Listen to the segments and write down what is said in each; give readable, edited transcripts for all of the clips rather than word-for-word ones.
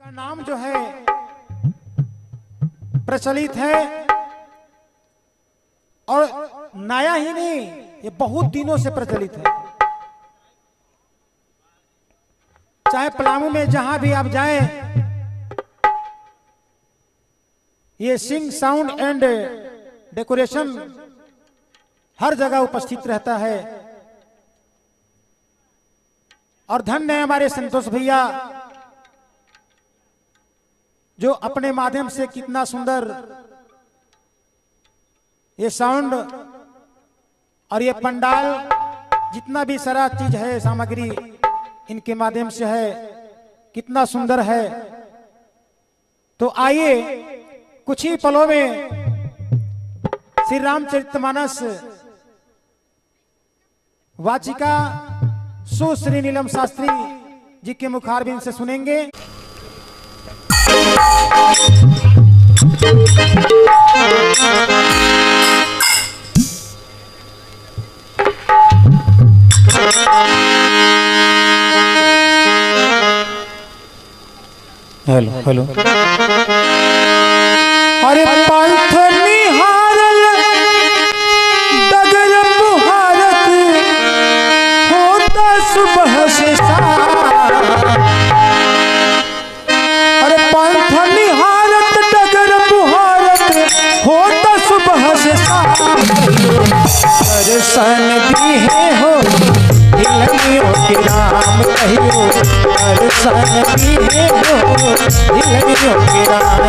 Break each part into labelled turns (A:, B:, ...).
A: का नाम जो है प्रचलित है और नया ही नहीं, ये बहुत दिनों से प्रचलित है। चाहे पलामू में जहां भी आप जाएं, ये सिंग साउंड एंड डेकोरेशन हर जगह उपस्थित रहता है। और धन्य है हमारे संतोष भैया जो अपने माध्यम से कितना सुंदर ये साउंड और ये पंडाल जितना भी सारा चीज है, सामग्री इनके माध्यम से है, कितना सुंदर है। तो आइए कुछ ही पलों में श्री रामचरितमानस वाचिका सुश्री नीलम शास्त्री जी के मुखारबिंद से सुनेंगे। हेलो हेलो अरे पंथ निहारल डगर बुहारत होता सुबह से अरे पंथ निहारत डगर बुहारत होता सुबह से दर्शन दिए हो हिलनियों के राम कहियो, दर्शन दिए हो हिलनियों के राम।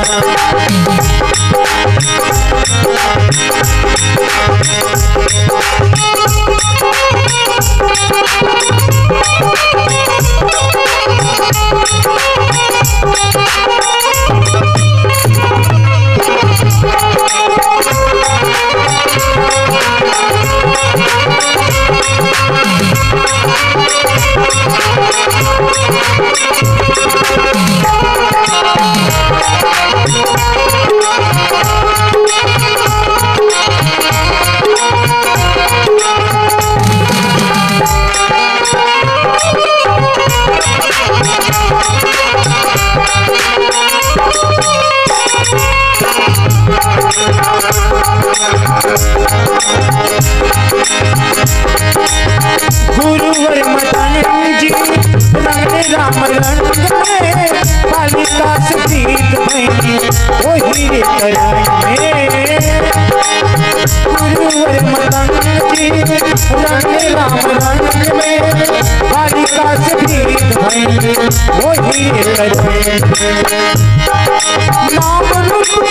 A: गुरुवर मदन जी रंग राम रंग में बालिका सतीत बनी वही में। गुरुवर मदन जी रंग राम रंग में बालिका सतीत बनी वही नाम रूप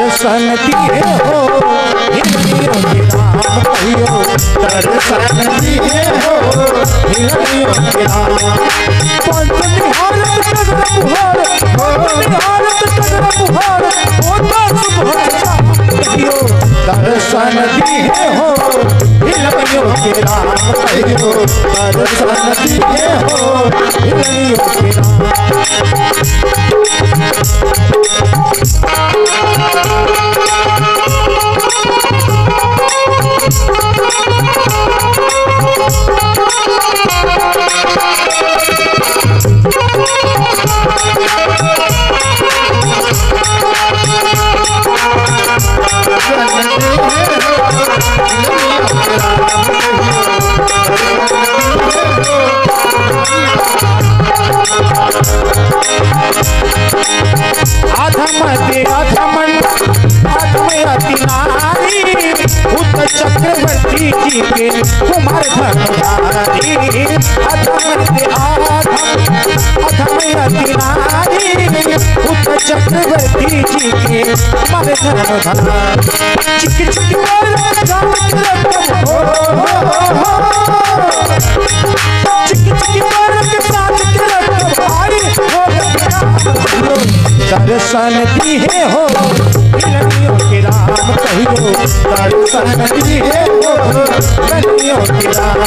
A: दर्शन दिए हो हिलनियों के राम कहियो, दर्शन दिए हो हिलनियों के राम। पंथ निहारत डगर बुहारत होता सुबह कहियो, दर्शन दिए हो हिलनियों के राम कहियो, दर्शन दिए हो हिलनियों के राम। चक्रवर्ती जी के कुमार धर्मधारी चक्रवर्ती जी के कुमार धर्मधारी चिक चिक दर्शन दिए हो हिलनियों के राम कहियो, दर्शन दिए हो हिलनियों के राम।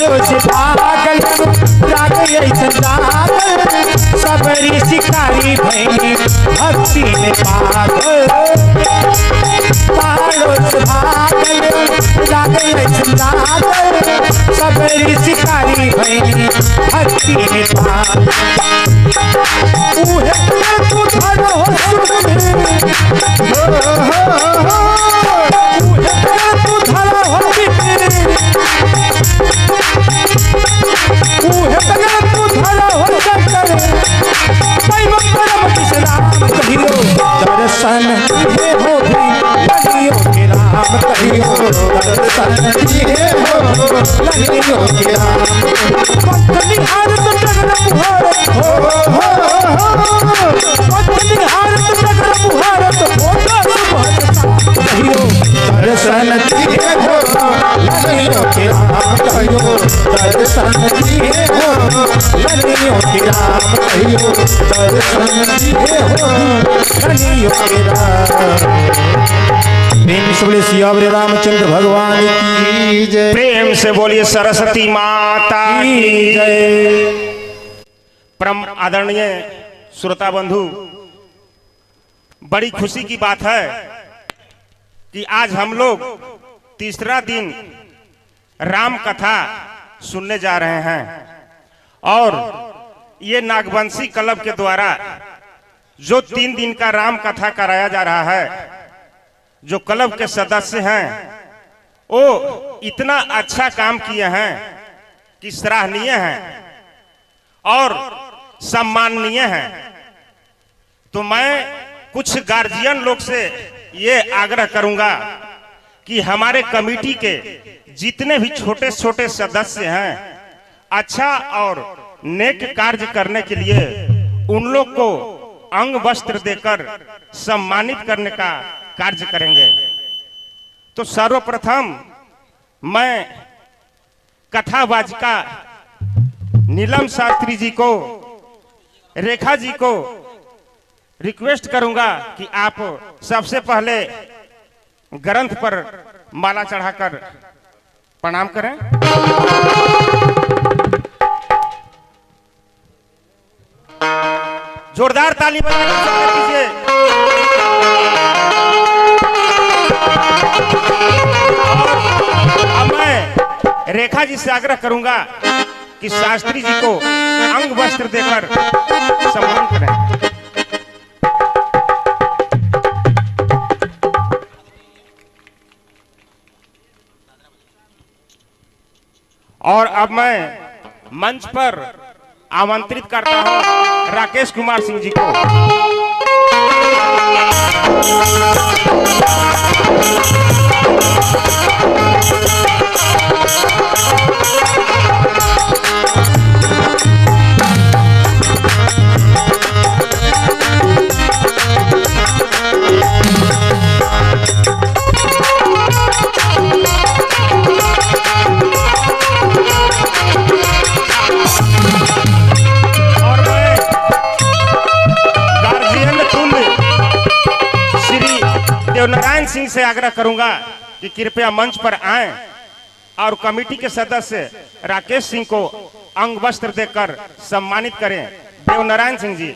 A: पालो से भागल राग ऐसन जागल सबरी शिकारी भैनी भक्ति में पागल पालो से भागल राग ऐसन जागल सबरी शिकारी भैनी भक्ति में पागल तू धरो दर्शन ये हो भी लगियो के राम कहियो दर्शन ये हो लगियो के राम पत्नी हार तो जगन मुहार पत्नी हार तो जगन मुहार तो होता कहियो दर्शन ये हो लगियो के राम कहियो दर्शन ये हो लगियो के राम कहियो दर्शन ये हो लगियो के प्रेम से बोले सियावर रामचंद्र भगवान की जय।
B: प्रेम से बोलिए सरस्वती माता की जय। परम आदरणीय श्रोता बंधु, बड़ी खुशी की बात है कि आज हम लोग तीसरा दिन राम कथा सुनने जा रहे हैं और ये नागवंशी क्लब के द्वारा जो 3 दिन का राम कथा कराया जा रहा है, जो क्लब के सदस्य हैं वो इतना अच्छा काम किए हैं कि सराहनीय हैं और सम्माननीय हैं। तो मैं कुछ गार्जियन लोग से ये आग्रह करूंगा कि हमारे कमेटी के जितने भी छोटे छोटे सदस्य हैं अच्छा और नेक कार्य करने के लिए उन लोग को अंग वस्त्र देकर सम्मानित करने का कार्य करेंगे। तो सर्वप्रथम मैं कथावाचिका नीलम शास्त्री जी को, रेखा जी को रिक्वेस्ट करूंगा कि आप सबसे पहले ग्रंथ पर माला चढ़ाकर प्रणाम करें। जोरदार ताली बजाकर स्वागत कीजिए। अब मैं रेखा जी से आग्रह करूंगा कि शास्त्री जी को अंग वस्त्र देकर सम्मान करें। और अब मैं मंच पर आमंत्रित करता हूं राकेश कुमार सिंह जी को। नारायण सिंह से आग्रह करूंगा कि कृपया मंच पर आएं और कमेटी के सदस्य राकेश सिंह को अंग वस्त्र देकर सम्मानित करें। देवनारायण सिंह जी।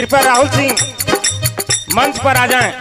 B: कृपया राहुल सिंह मंच पर आ जाएं।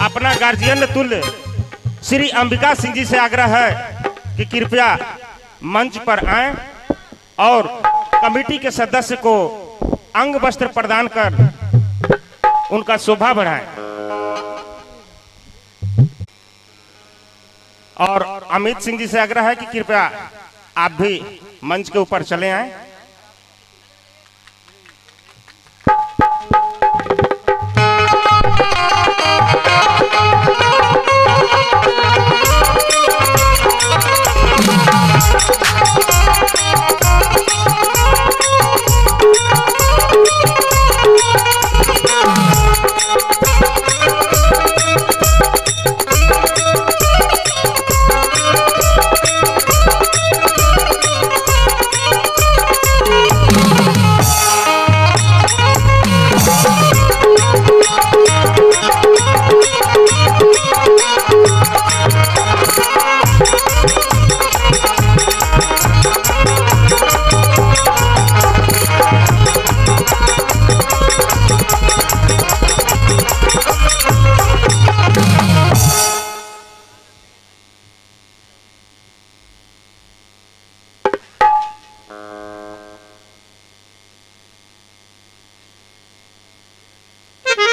B: अपना गार्जियन तुल्य श्री अंबिका सिंह जी से आग्रह है कि कृपया मंच पर आएं और कमेटी के सदस्य को अंग वस्त्र प्रदान कर उनका शोभा बढ़ाएं। और अमित सिंह जी से आग्रह है कि कृपया आप भी मंच के ऊपर चले आएं।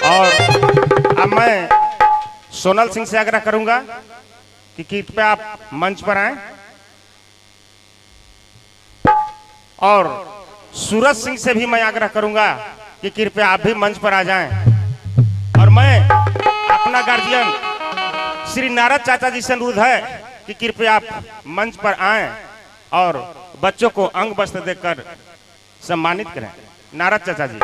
B: और अब मैं सोनल सिंह से आग्रह करूंगा कि कृपया आप मंच पर आएं और सूरज सिंह से भी मैं आग्रह करूंगा कि कृपया आप भी मंच पर आ जाएं। और मैं अपना गार्जियन श्री नारद चाचा जी से अनुरोध है कि कृपया आप मंच पर आएं और बच्चों को अंग वस्त्र देकर सम्मानित करें। नारद चाचा जी।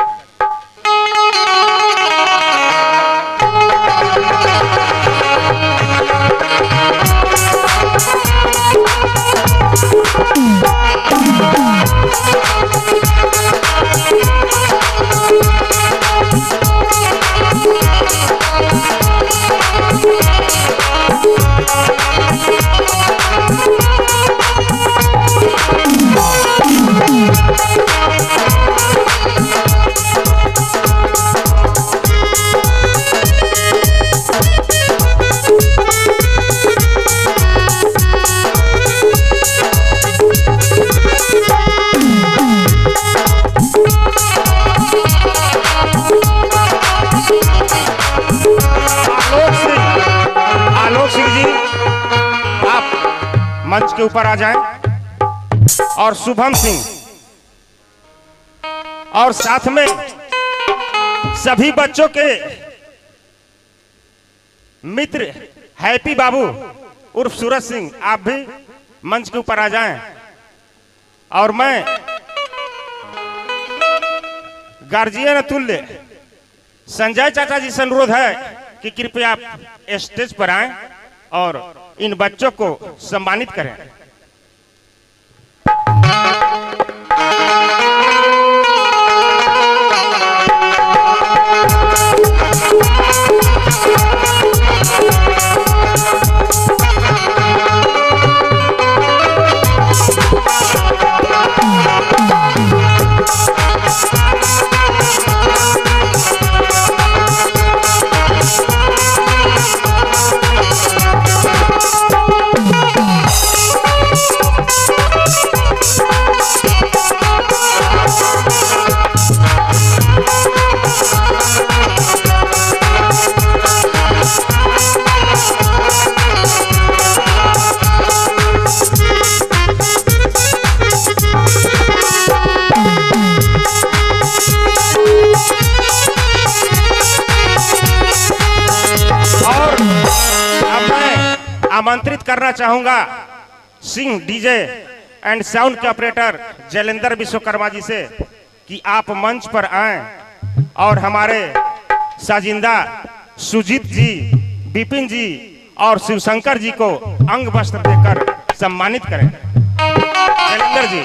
B: मंच के ऊपर आ जाएं। और शुभम सिंह और साथ में सभी बच्चों के मित्र हैप्पी बाबू उर्फ सूरज सिंह, आप भी मंच के ऊपर आ जाएं। और मैं गार्जियन तुल्य संजय चाचा जी से अनुरोध है कि कृपया आप स्टेज पर आएं और इन बच्चों को सम्मानित करें। आमंत्रित करना चाहूंगा सिंह डीजे एंड साउंड के ऑपरेटर जैलेंद्र विश्वकर्मा जी से कि आप मंच पर आएं और हमारे साजिंदा सुजीत जी, विपिन जी और शिवशंकर जी को अंग वस्त्र देकर सम्मानित करें। जैलेंद्र जी।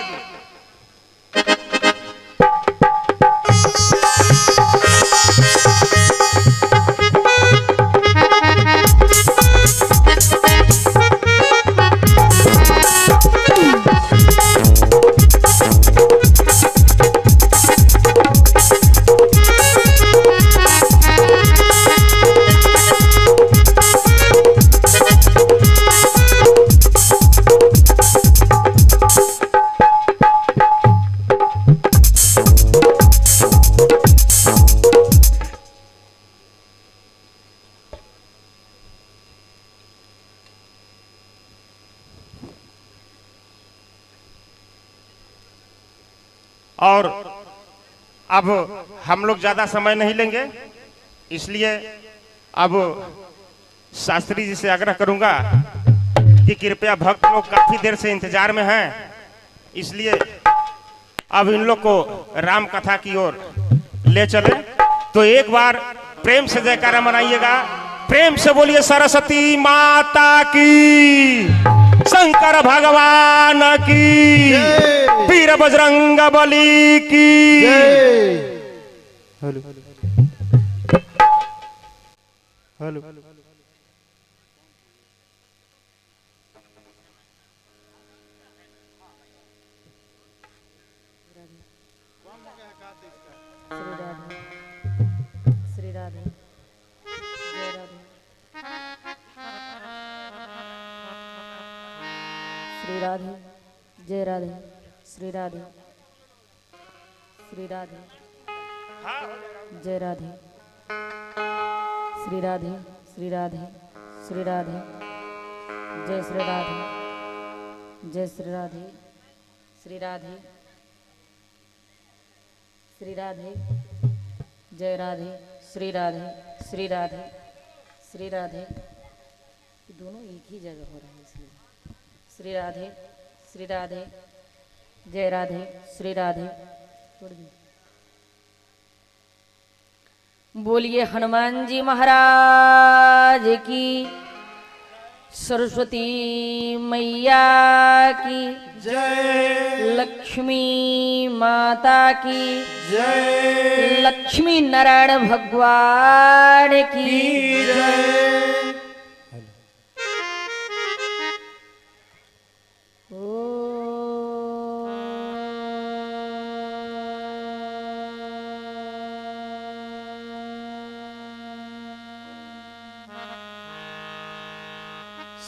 B: और अब हम लोग ज्यादा समय नहीं लेंगे, इसलिए अब शास्त्री जी से आग्रह करूंगा कि कृपया भक्त लोग काफी देर से इंतजार में हैं, इसलिए अब इन लोग को राम कथा की ओर ले चले। तो एक बार प्रेम से जयकारा मनाइएगा, प्रेम से बोलिए सरस्वती माता की, शंकर भगवान की, वीर बजरंग बली की। हेलो हेलो
C: श्री राधे श्री राधे जय राधे श्री राधे श्री राधे जय राधे श्री राधे श्री राधे श्री राधे जय श्री राधे जय श्री राधे श्री राधे श्री राधे जय राधे श्री राधे श्री राधे श्री राधे, दोनों एक ही जगह हो रहे हैं इसलिए श्री राधे श्री राधे जय राधे श्री राधे। बोलिए हनुमान जी महाराज की, सरस्वती मैया की
A: जय,
C: लक्ष्मी माता की
A: जय,
C: लक्ष्मी नारायण भगवान की
A: जय।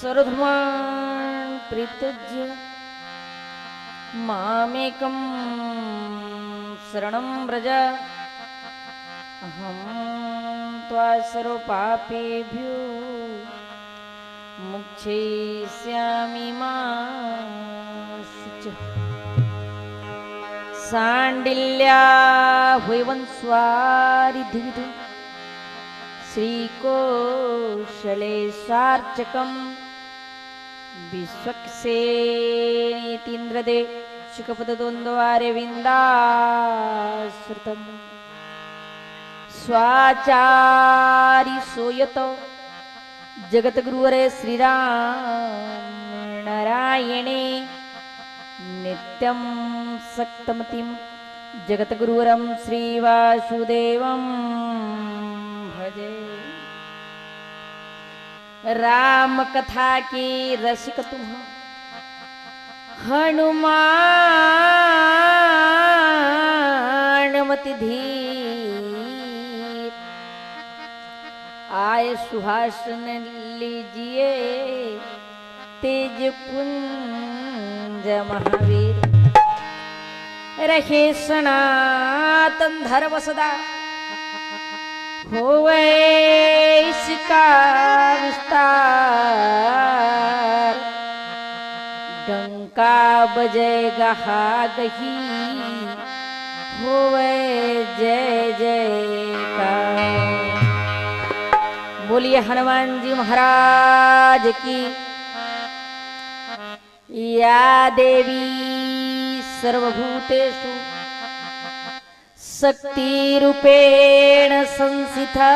C: सर्वधर्मान् परित्यज्य मामेकं शरणं व्रज, अहं त्वा सर्वपापेभ्यो मुक्षयिष्यामि मा शुचः। सांडिल्या हुयवंस्वारिधिविध श्रीकोशलेशार्चकम् विश्वक्सेनीतीन्द्रदे शुकपदद्वन्द्वारविन्दाश्रितम् स्वाचारी सोयत जगद्गुरुवरे श्रीराम नारायणे नित्यं सक्तमतिं जगद्गुरुवरं श्रीवासुदेवं भजे। राम कथा की रसिक तुम हनुमान मति धीर, आय सुहासन लीजिए तेज पुंज महावीर, रहे सनातन धर्म सदा होवे इसका विस्तार, डंका बजेगा हागही होवे जय जयकार। बोलिए हनुमान जी महाराज की, या देवी सर्वभूतेषु शक्तिरूपेण संस्थिता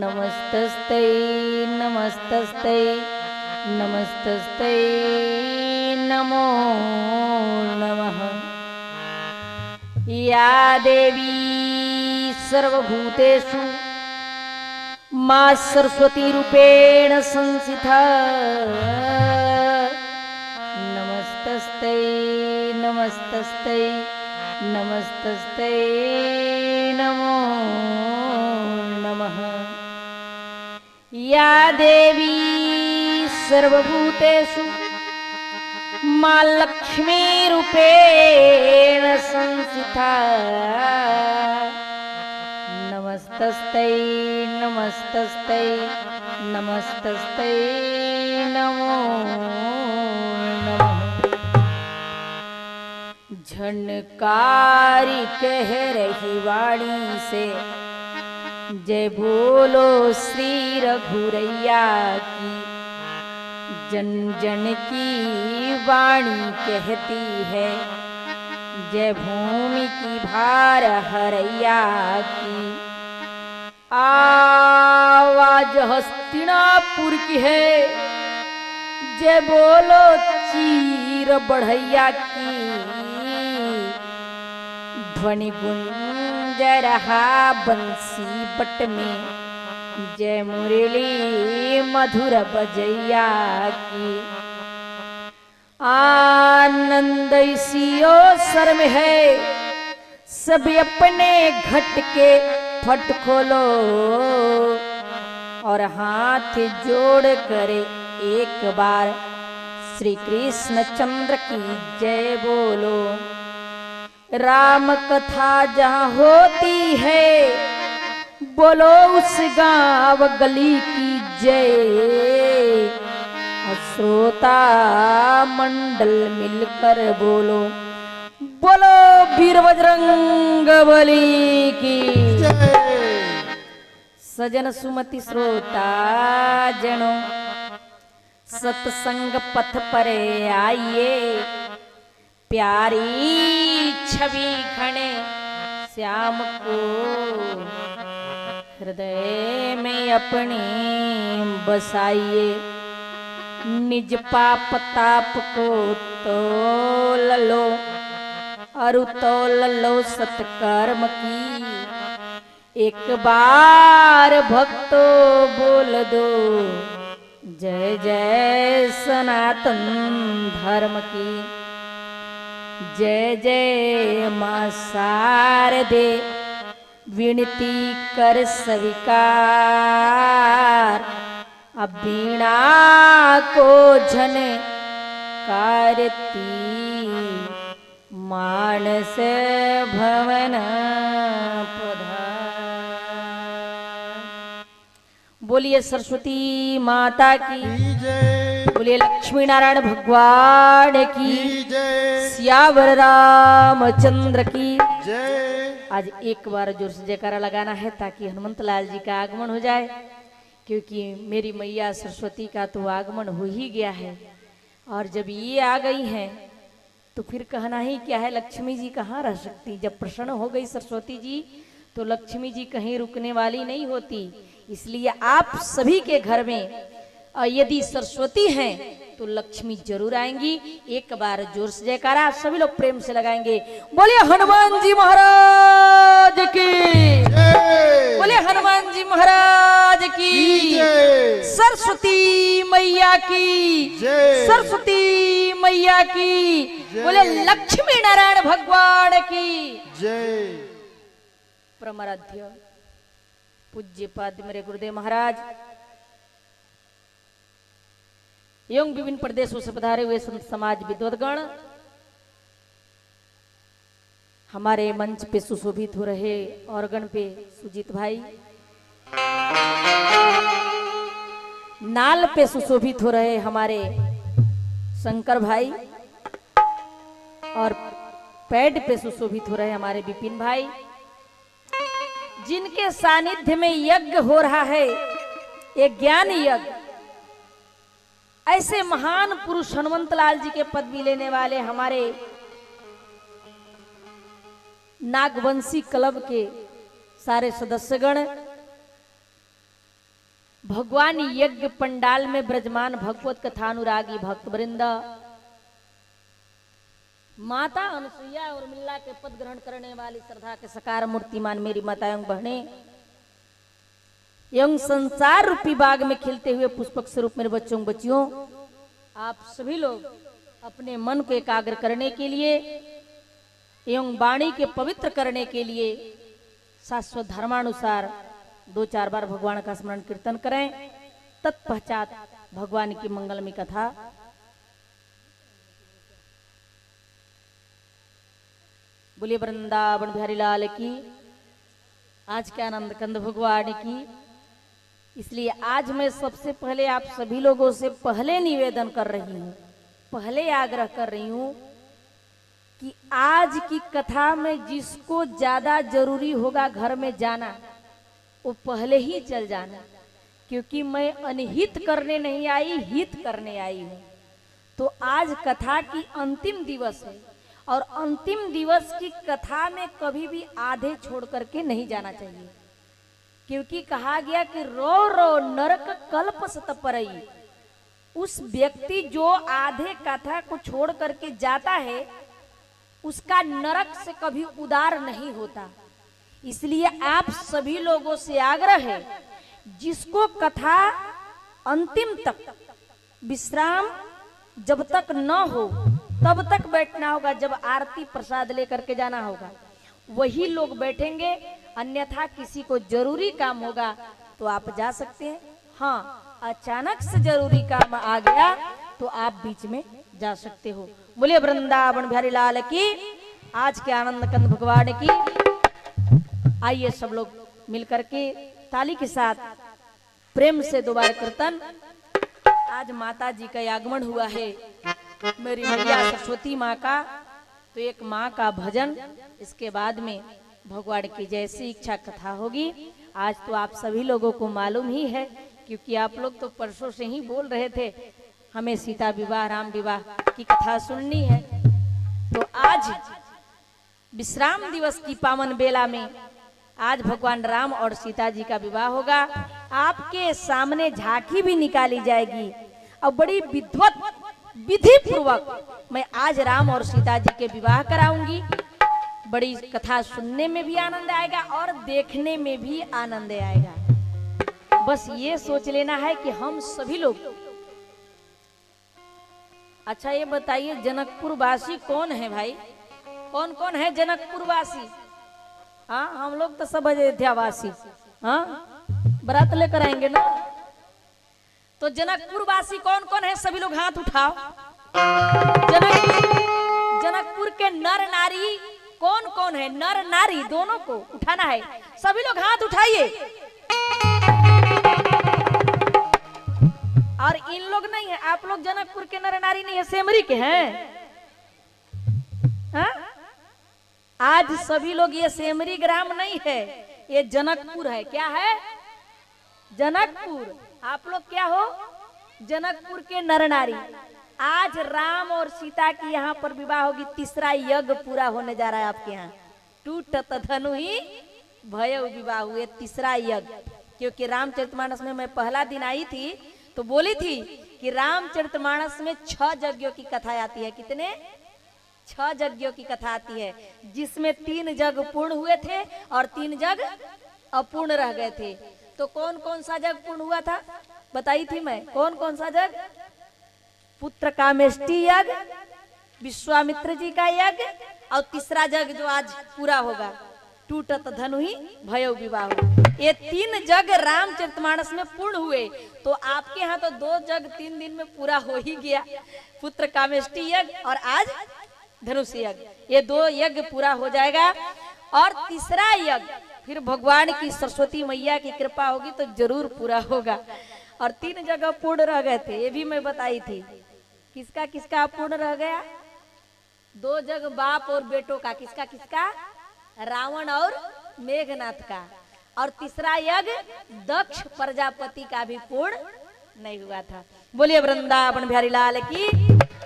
C: नमस्तस्ते नमस्तस्ते नमस्तस्ते नमो नमः। या देवी सर्वभूतेषु मां सरस्वती रूपेण संस्थिता नमस्तस्ते नमस्तस्ते नमस्तस्ते नमो नमः। या देवी सर्वभूतेषु मां लक्ष्मी रूपेण संस्थिता नमस्तस्ते नमस्तस्ते नमस्तस्ते नमो नमः। झनकारी कह रही वाणी से जय बोलो श्री रघुरैया की। जन जन की वाणी कहती है जय भूमि की भार हरैया की। आवाज हस्तिनापुर की है जय बोलो चीर बढ़ैया की। ध्वनि गुंज रहा बंसी बट में जय मुरली मधुर बजैया की। आनंद इसियो सर में है सभी अपने घट के फट खोलो और हाथ जोड़ कर एक बार श्री कृष्ण चंद्र की जय बोलो। राम कथा जहाँ होती है बोलो उस गांव गली की जय। श्रोता मंडल मिलकर बोलो बोलो वीर बजरंग बली की जय। सजन सुमति श्रोता जनों सत्संग पथ पर आइए। प्यारी छवि घने श्याम को हृदय में अपने बसाइए। निज पाप ताप को तोल लो अरु तोल लो सत्कर्म की। एक बार भक्तो बोल दो जय जय सनातन धर्म की। जय जय मां शारदे विनती कर स्वीकार। अब बीणा को झन कारती मानस भवन पधार। बोलिए सरस्वती माता की जय। बोलिए लक्ष्मी नारायण भगवान की जय। सियावर रामचंद्र की जय। आज एक बार जोर से जयकारा लगाना है ताकि हनुमंत लाल जी का आगमन हो जाए, क्योंकि मेरी मैया सरस्वती का तो आगमन हो ही गया है और जब ये आ गई हैं तो फिर कहना ही क्या है। लक्ष्मी जी कहाँ रह सकती। जब प्रसन्न हो गई सरस्वती जी तो लक्ष्मी जी कहीं रुकने वाली नहीं होती। इसलिए आप सभी के घर में यदि सरस्वती हैं तो लक्ष्मी जरूर आएंगी। एक बार जोर से जयकारा सभी लोग प्रेम से लगाएंगे। बोलिए हनुमान जी महाराज की जय। बोलिए हनुमान जी महाराज की जय। सरस्वती मैया की जय। सरस्वती मैया की जय। बोले लक्ष्मी नारायण भगवान की जय। परमाराध्य पूज्य पाद मेरे गुरुदेव महाराज एवं विभिन्न प्रदेशों से पधारे हुए संत समाज विद्वद्गण, हमारे मंच पे सुशोभित हो रहे ऑर्गन पे सुजीत भाई, नाल पे सुशोभित हो रहे हमारे शंकर भाई और पैड पे सुशोभित हो रहे हमारे विपिन भाई, जिनके सानिध्य में यज्ञ हो रहा है, एक ज्ञान यज्ञ। ऐसे महान पुरुष हनुमंत लाल जी के पदवी लेने वाले हमारे नागवंशी क्लब के सारे सदस्यगण भगवान यज्ञ पंडाल में ब्रजमान भगवत कथानुरागी भक्त वृंद, माता अनुसुईया और मिल्ला के पद ग्रहण करने वाली श्रद्धा के सकार मूर्तिमान मेरी माता एवं बहने एवं संसार रूपी बाग में खिलते हुए पुष्पक स्वरूप मेरे बच्चों बच्चियों, आप सभी लोग अपने मन को एकाग्र करने के लिए एवं वाणी के पवित्र करने के लिए शाश्वत धर्मानुसार 2-4 बार भगवान का स्मरण कीर्तन करें। तत्पश्चात भगवान की मंगलमयी कथा बोलिए वृंदावन बिहारी लाल की, आज के आनंद कंद भगवान की। इसलिए आज मैं सबसे पहले आप सभी लोगों से पहले निवेदन कर रही हूँ, पहले आग्रह कर रही हूँ कि आज की कथा में जिसको ज्यादा जरूरी होगा घर में जाना वो पहले ही चल जाना, क्योंकि मैं अनहित करने नहीं आई, हित करने आई हूँ। तो आज कथा की अंतिम दिवस है और अंतिम दिवस की कथा में कभी भी आधे छोड़ करके नहीं जाना चाहिए, क्योंकि कहा गया कि रो रो नरक कल्प सत परई। उस व्यक्ति जो आधे कथा को छोड़ करके जाता है उसका नरक से कभी उदार नहीं होता। इसलिए आप सभी लोगों से आग्रह है, जिसको कथा अंतिम तक विश्राम जब तक न हो तब तक बैठना होगा, जब आरती प्रसाद लेकर के जाना होगा वही लोग बैठेंगे, अन्यथा किसी को जरूरी काम होगा तो आप जा सकते हैं। हाँ, अचानक से जरूरी काम आ गया तो आप बीच में जा सकते हो। बोलिए वृंदावन बिहारी लाल की, आज के आनंद कंद भगवान की। आइए सब लोग मिलकर के ताली के साथ प्रेम से दोबारा कीर्तन। आज माता जी का आगमन हुआ है, मेरी मैया सरस्वती माँ का, तो एक माँ का भजन, इसके बाद में भगवान की जैसी इच्छा कथा होगी। आज तो आप सभी लोगों को मालूम ही है, क्योंकि आप लोग तो परसों से ही बोल रहे थे हमें सीता विवाह राम विवाह की कथा सुननी है। तो आज विश्राम दिवस की पावन बेला में आज भगवान राम और सीता जी का विवाह होगा। आपके सामने झांकी भी निकाली जाएगी और बड़ी विद्वत विधि पूर्वक मैं आज राम और सीता जी के विवाह कराऊंगी। बड़ी कथा सुनने में भी आनंद आएगा और देखने में भी आनंद आएगा। बस ये सोच लेना है कि हम सभी लोग, अच्छा ये बताइए जनकपुर वासी कौन है भाई? कौन कौन है जनकपुर वासी? हाँ, हम लोग तो सब अयोध्या वासी। हाँ, बारात लेकर आएंगे ना, तो जनकपुर वासी कौन कौन है? सभी लोग हाथ उठाओ। जनकपुर के नर नारी कौन कौन है? नर नारी दोनों को उठाना है, सभी लोग हाथ उठाइए। और इन लोग नहीं है, आप लोग जनकपुर के नर नारी नहीं है, सेमरी के हैं। हाँ? आज सभी लोग, ये सेमरी ग्राम नहीं है, ये जनकपुर है। क्या है? जनकपुर। आप लोग क्या हो? जनकपुर के नर नारी। आज राम और सीता की यहाँ पर विवाह होगी, तीसरा यज्ञ पूरा होने जा रहा है आपके यहाँ। टूटत धनु ही भयउ विवाह हुए, तीसरा यज्ञ। क्योंकि रामचरितमानस में मैं पहला दिन आई थी तो बोली थी कि रामचरितमानस में 6 यज्ञों की कथा आती है। कितने? 6 यज्ञों की कथा आती है, जिसमें 3 यज्ञ पूर्ण हुए थे और 3 यज्ञ अपूर्ण रह गए थे। तो कौन कौन सा यज्ञ पूर्ण हुआ था बताई थी मैं? कौन कौन सा यज्ञ? पुत्र कामेष्टि यज्ञ, विश्वामित्र जी का यज्ञ, और तीसरा यज्ञ जो आज पूरा होगा, टूटत धनु ही भयउ विवाह। ये 3 यज्ञ रामचरितमानस में पूर्ण हुए। तो आपके यहाँ तो 2 यज्ञ 3 दिन में पूरा हो ही गया, पुत्र कामेष्टि यज्ञ और आज धनुष यज्ञ। ये 2 यज्ञ पूरा हो जाएगा और तीसरा यज्ञ फिर भगवान की सरस्वती मैया की कृपा होगी तो जरूर पूरा होगा। और 3 जगह पूर्ण रह गए थे, ये भी मैं बताई थी। किसका किसका पूर्ण रह गया? 2 जग बाप और बेटों का। किसका किसका? रावण और मेघनाथ का। और तीसरा यज्ञ दक्ष प्रजापति का भी पूर्ण नहीं हुआ था। बोलिए वृंदावन बिहारी लाल की।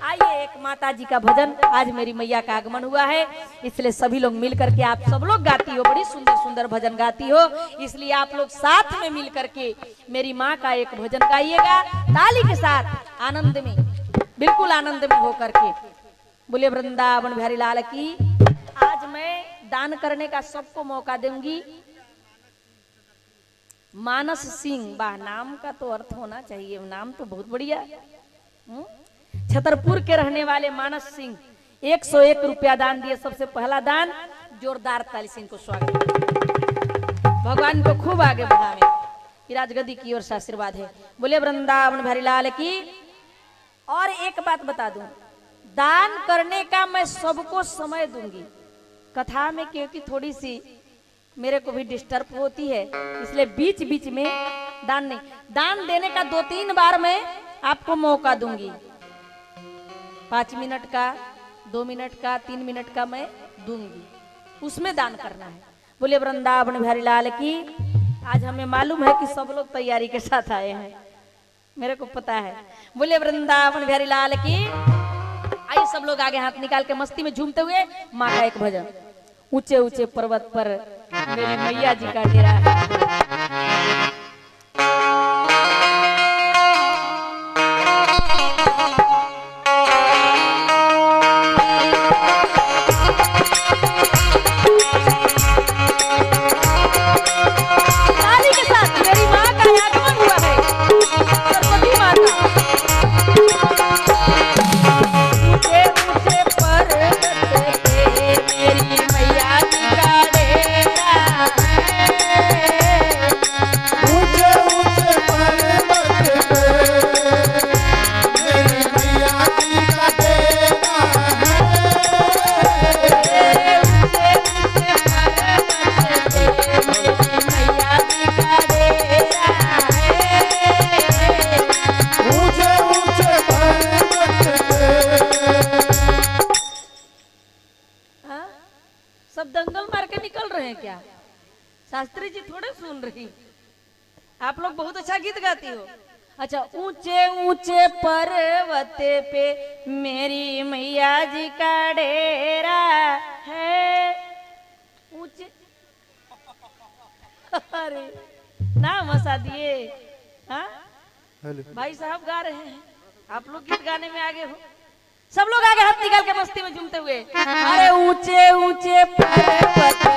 C: आइए एक माता जी का भजन, आज मेरी मैया का आगमन हुआ है, इसलिए सभी लोग मिल करके, आप सब लोग गाती हो, बड़ी सुंदर सुंदर भजन गाती हो, इसलिए आप लोग साथ में मिल करके मेरी माँ का एक भजन गाइएगा ताली के साथ, आनंद में, बिल्कुल आनंद में होकर के। बोलिए वृंदावन बिहारी लाल की। आज मैं दान करने का सबको मौका दूंगी। मानस सिंह, वाह, नाम का तो अर्थ होना चाहिए, नाम तो बहुत बढ़िया। छतरपुर के रहने वाले मानस सिंह 101 रुपया दान दिए, सबसे पहला दान, जोरदार ताली से इनको स्वागत। भगवान को खूब आगे बढ़ावे, राजगद्दी की ओर से आशीर्वाद है। बोले वृंदावन बिहारी लाल की। और एक बात बता दूं, दान करने का मैं सबको समय दूंगी, कथा में क्योंकि थोड़ी सी मेरे को भी डिस्टर्ब होती है, इसलिए बीच बीच में दान नहीं, दान देने का 2-3 बार मैं आपको मौका दूंगी, 5 मिनट का, 2 मिनट का, 3 मिनट का मैं दूंगी, उसमें दान करना है। बोले वृंदावन बिहारी लाल की। आज हमें मालूम है कि सब लोग तैयारी के साथ आए हैं, मेरे को पता है। बोले वृंदावन बिहारी लाल की। आइए सब लोग आगे हाथ निकाल के मस्ती में झूमते हुए माँ का एक भजन। ऊंचे ऊंचे पर्वत पर मेरी मैया जी का डेरा है। सब दंगल मार के निकल रहे हैं क्या? शास्त्री जी थोड़े सुन रही, आप लोग बहुत अच्छा गीत गाती हो। अच्छा, ऊंचे ऊंचे पर्वत पे मेरी मैया जी का डेरा है। ऊंचे अरे नाम हंसा दिए। हाँ भाई साहब गा रहे हैं, आप लोग गीत गाने में आगे हो। सब लोग आगे हाथ निकाल के मस्ती में झूमते हुए, अरे ऊंचे ऊंचे पर्वत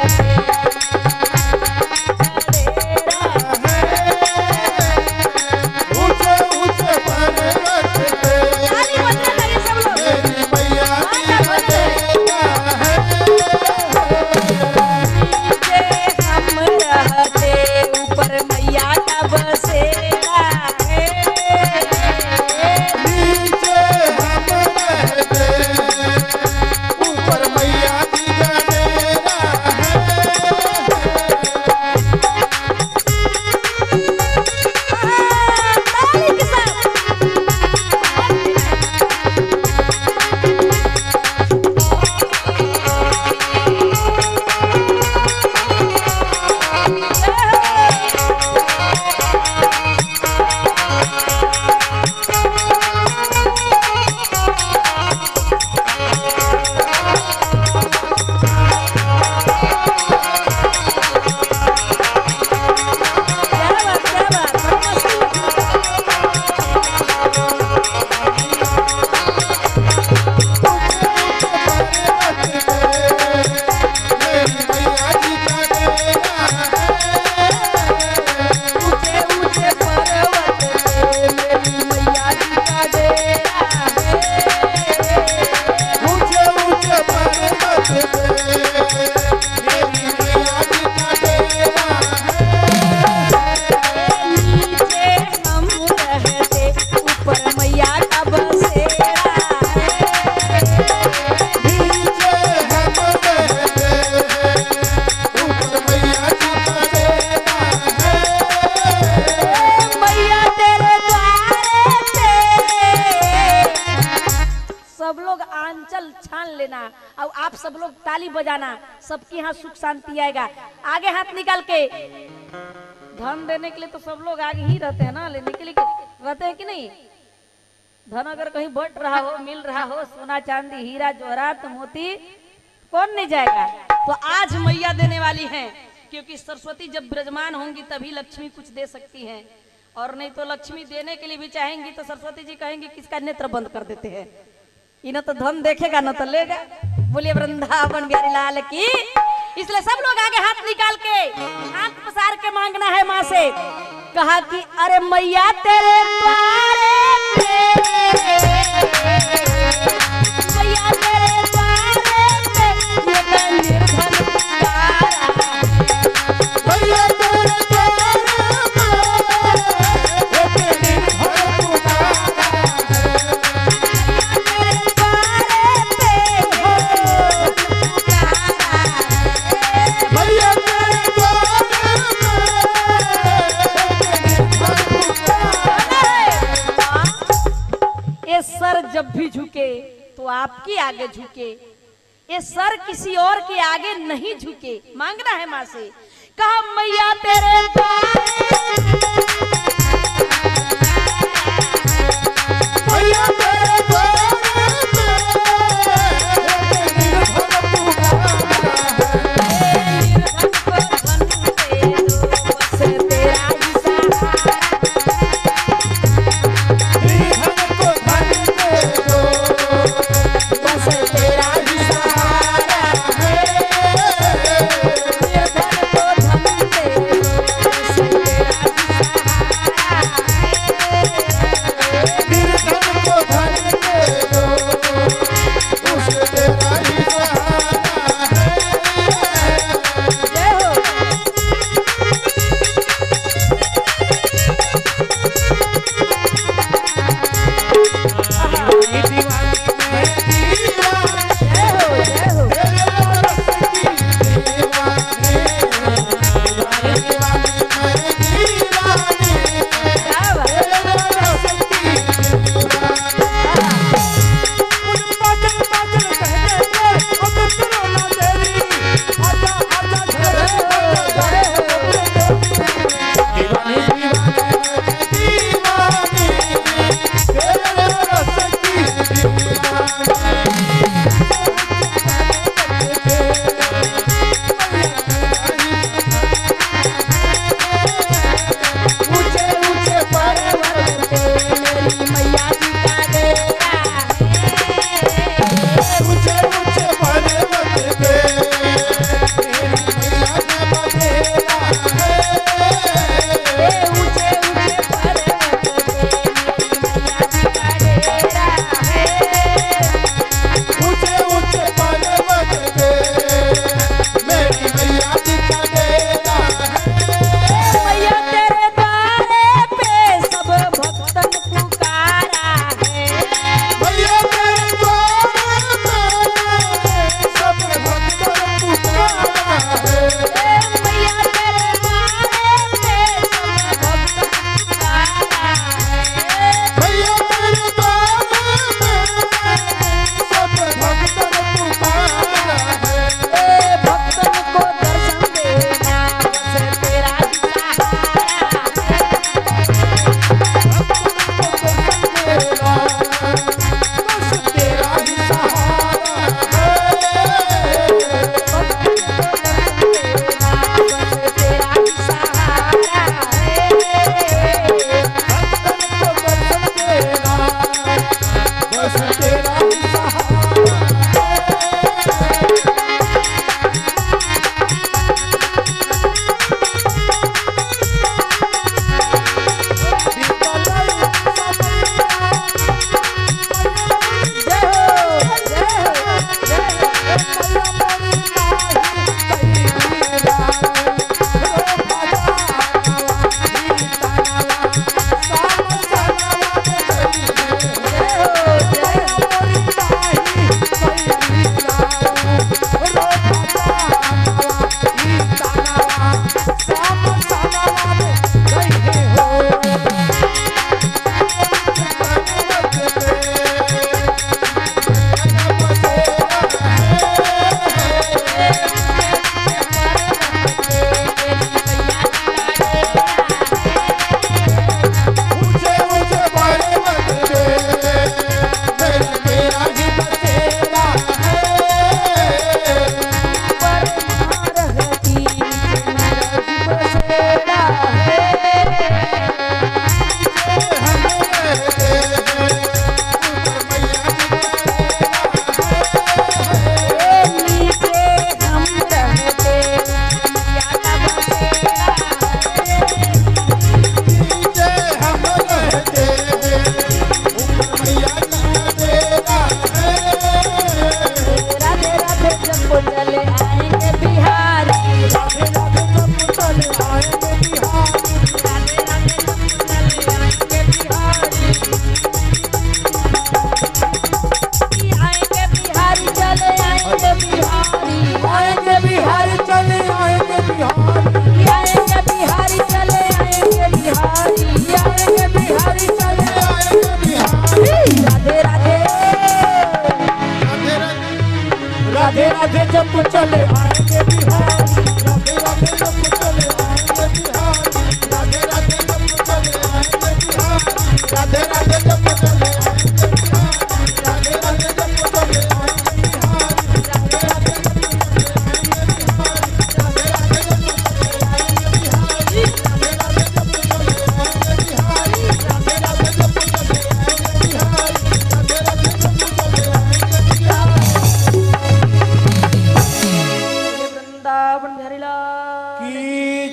C: और आप सब लोग ताली बजाना, सबके यहाँ सुख शांति आएगा। आगे हाथ निकाल के धन देने के लिए तो सब लोग आगे ही रहते हैं ना, लेने के लिए रहते हैं कि नहीं। धन अगर कहीं बट रहा हो, मिल रहा हो, सोना चांदी हीरा जवाहरात मोती, कौन नहीं जाएगा।
D: तो आज मैया देने वाली हैं, क्योंकि सरस्वती जब विराजमान होंगी तभी लक्ष्मी कुछ दे सकती हैं, और नहीं तो लक्ष्मी देने के लिए भी चाहेंगी तो सरस्वती जी कहेंगी किसका नेत्र बंद कर देते हैं, ये न तो धन देखेगा न तो लेगा। बोलिए वृंदावन बिहारी लाल की। इसलिए सब लोग आगे हाथ निकाल के, हाथ पसार के मांगना है माँ से। कहा कि अरे मैया तेरे द्वारे पे, मैया तेरे द्वारे पे ये मैं निर्धन पुकारा, मैया तेरे द्वारे पे ये मैं निर्धन पुकारा, तेरे द्वारे पे हो पुकारा, मैया तेरे द्वारे पे। ये सर जब भी झुके तो आपके आगे झुके, ये सर किसी और के आगे नहीं झुके। मांगना है माँ से। कहा मैया तेरे द्वारे, मैया तेरे द्वारे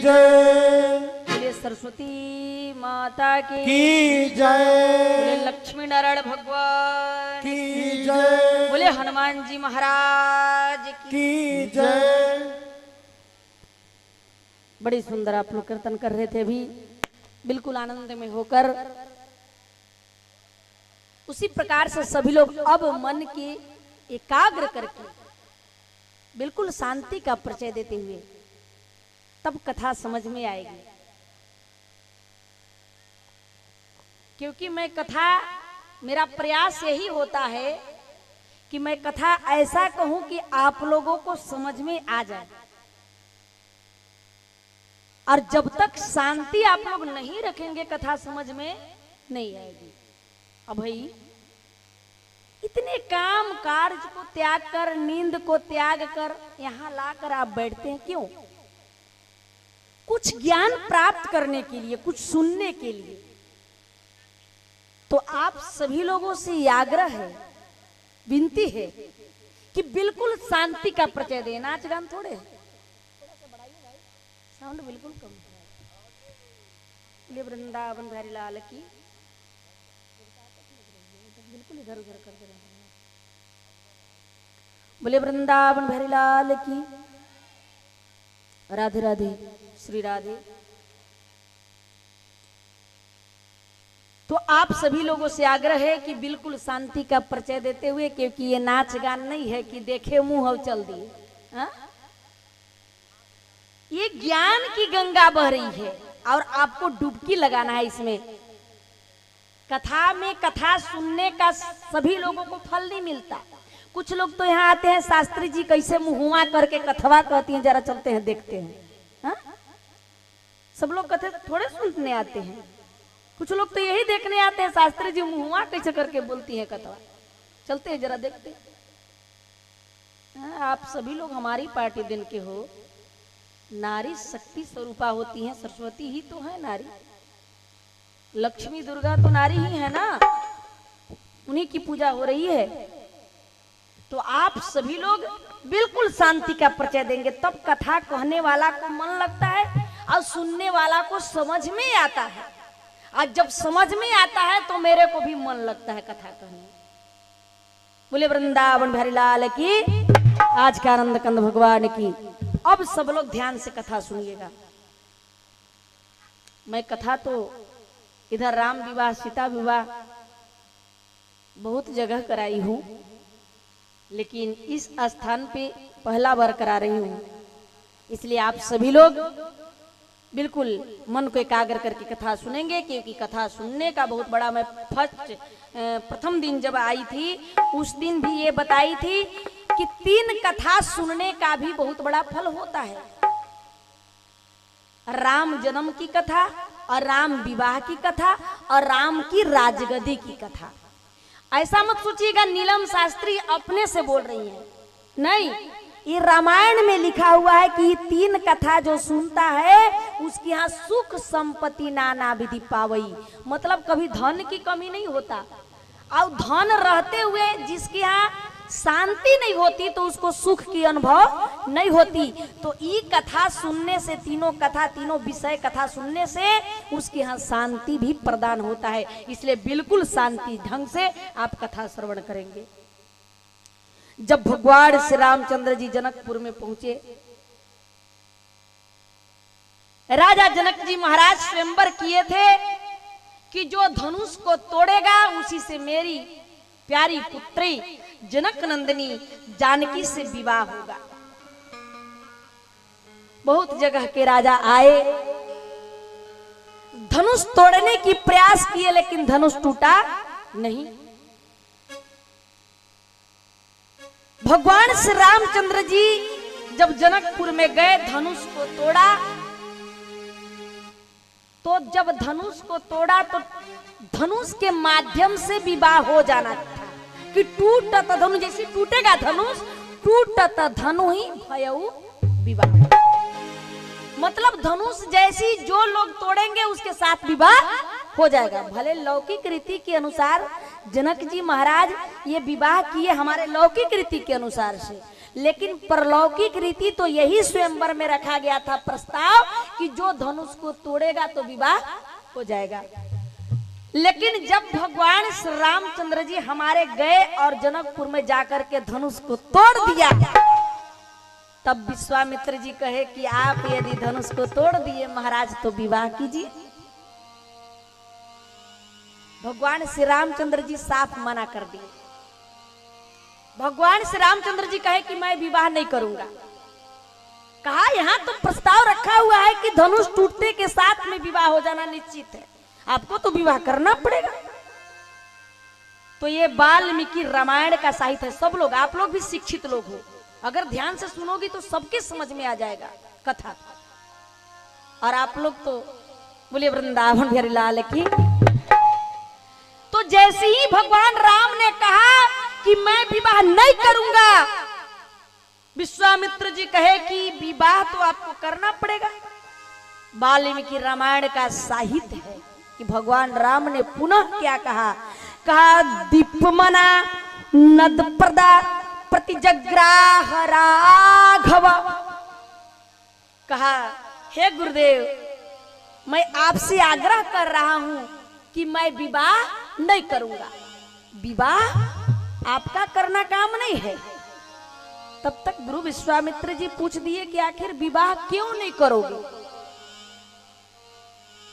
A: जय
D: बोले सरस्वती माता की
A: जय
D: बोले लक्ष्मी नारायण भगवान
A: की जय
D: बोले हनुमान जी महाराज की
A: जय।
D: बड़ी सुंदर आप लोग कीर्तन कर रहे थे अभी, बिल्कुल आनंद में होकर। उसी प्रकार से सभी लोग अब मन के एकाग्र करके बिल्कुल शांति का परिचय देते हुए तब कथा समझ में आएगी। क्योंकि मैं कथा, मेरा प्रयास यही होता है कि मैं कथा ऐसा कहूं कि आप लोगों को समझ में आ जाए, और जब तक शांति आप लोग नहीं रखेंगे कथा समझ में नहीं आएगी। अब भाई इतने काम कार्य को त्याग कर, नींद को त्याग कर यहां लाकर आप बैठते हैं क्यों? कुछ ज्ञान प्राप्त करने के लिए, कुछ सुनने के लिए। तो आप सभी लोगों से आग्रह है, विनती है कि बिल्कुल शांति का परिचय दें। नाच गान थोड़े, साउंड बिल्कुल कम। बोले वृंदावन बिहारी लाल की, बिल्कुल इधर उधर कर दे रहे हैं। बोले वृंदावन बिहारी लाल की, राधे राधे, श्री राधे। तो आप सभी लोगों से आग्रह है कि बिल्कुल शांति का परिचय देते हुए, क्योंकि ये नाच गान नहीं है कि देखे मुंह और चल दिए। हाँ? ये ज्ञान की गंगा बह रही है और आपको डुबकी लगाना है इसमें। कथा में कथा सुनने का सभी लोगों को फल नहीं मिलता। कुछ लोग तो यहाँ आते हैं, शास्त्री जी कैसे मुहुआ करके कथवा कहती हैं, जरा चलते हैं देखते हैं। हाँ? सब लोग कथे थोड़े सुनने आते हैं, कुछ लोग तो यही देखने आते हैं शास्त्री जी मुहुआ कैसे करके बोलती हैं कथवा। चलते हैं जरा देखते हैं। आप सभी लोग हमारी पार्टी दिन के हो। नारी शक्ति स्वरूपा होती हैं, सरस्वती ही तो है नारी, लक्ष्मी दुर्गा तो नारी ही है ना, उन्हीं की पूजा हो रही है। तो आप सभी लोग बिल्कुल शांति का परिचय देंगे, तब कथा कहने वाला को मन लगता है और सुनने वाला को समझ में आता है। और जब समझ में आता है तो मेरे को भी मन लगता है कथा कहने। बोले वृंदावन बिहारी लाल की, आज का आनंद कंद भगवान की। अब सब लोग ध्यान से कथा सुनिएगा। मैं कथा तो इधर राम विवाह, सीता विवाह बहुत जगह कराई हूं, लेकिन इस स्थान पे पहला बार करा रही हूं। इसलिए आप सभी लोग बिल्कुल मन को एकाग्र करके कथा सुनेंगे, क्योंकि कथा सुनने का बहुत बड़ा, मैं प्रथम दिन जब आई थी उस दिन भी ये बताई थी कि 3 कथा सुनने का भी बहुत बड़ा फल होता है। राम जन्म की कथा और राम विवाह की कथा और राम की राजगद्दी की कथा। ऐसा मत सोचिएगा नीलम शास्त्री अपने से बोल रही है, नहीं, ये रामायण में लिखा हुआ है कि 3 कथा जो सुनता है उसके यहाँ सुख संपत्ति नाना विधि पावई। मतलब कभी धन की कमी नहीं होता, और धन रहते हुए जिसके यहाँ शांति नहीं होती तो उसको सुख की अनुभव नहीं होती। तो ये कथा सुनने से, तीनों कथा, तीनों विषय कथा सुनने से उसके यहाँ शांति भी प्रदान होता है। इसलिए बिल्कुल शांति ढंग से आप कथा श्रवण करेंगे। जब भगवान श्री रामचंद्र जी जनकपुर में पहुंचे, राजा जनक जी महाराज स्वयंवर किए थे कि जो धनुष को तोड़ेगा उसी से मेरी प्यारी पुत्री जनक नंदिनी जानकी से विवाह होगा। बहुत जगह के राजा आए, धनुष तोड़ने की प्रयास किए, लेकिन धनुष टूटा नहीं। भगवान श्री रामचंद्र जी जब जनकपुर में गए, धनुष को तोड़ा, तो जब धनुष को तोड़ा तो धनुष के माध्यम से विवाह हो जाना था कि टूटत धनु, जैसे टूटेगा धनुष, टूटत धनु ही भयउ विवाह। मतलब धनुष जैसी जो लोग तोड़ेंगे उसके साथ विवाह हो जाएगा। भले लौकिक रीति के अनुसार जनक जी महाराज ये विवाह किए हमारे लौकिक रीति के अनुसार से, लेकिन परलौकिक रीति तो यही स्वयंवर में रखा गया था प्रस्ताव कि जो धनुष को तोड़ेगा तो विवाह हो जाएगा। लेकिन जब भगवान श्री रामचंद्र जी हमारे गए और जनकपुर में जाकर के धनुष को तोड़ दिया, तब विश्वामित्र जी कहे कि आप यदि धनुष को तोड़ दिए महाराज तो विवाह कीजिए। भगवान श्री रामचंद्र जी साफ मना कर दिए। भगवान श्री रामचंद्र जी कहे कि मैं विवाह नहीं करूंगा। कहा यहाँ तो प्रस्ताव रखा हुआ है कि धनुष टूटने के साथ में विवाह हो जाना निश्चित है, आपको तो विवाह करना पड़ेगा। तो ये वाल्मीकि रामायण का साहित्य है। सब लोग, आप लोग भी शिक्षित लोग हो, अगर ध्यान से सुनोगी तो सबके समझ में आ जाएगा कथा। और आप लोग तो बोलिए वृंदावन बिहारी लाल की। तो जैसे ही भगवान राम ने कहा कि मैं विवाह नहीं करूंगा, विश्वामित्र जी कहे कि विवाह तो आपको करना पड़ेगा। वाल्मीकि रामायण का साहित्य है कि भगवान राम ने पुनः क्या कहा, कहा दीपमना नदप्रदा प्रतिजग्राह राघव। कहा हे गुरुदेव, मैं आपसे आग्रह कर रहा हूं कि मैं विवाह नहीं करूंगा। विवाह आपका करना काम नहीं है। तब तक गुरु विश्वामित्र जी पूछ दिए कि आखिर विवाह क्यों नहीं करोगे,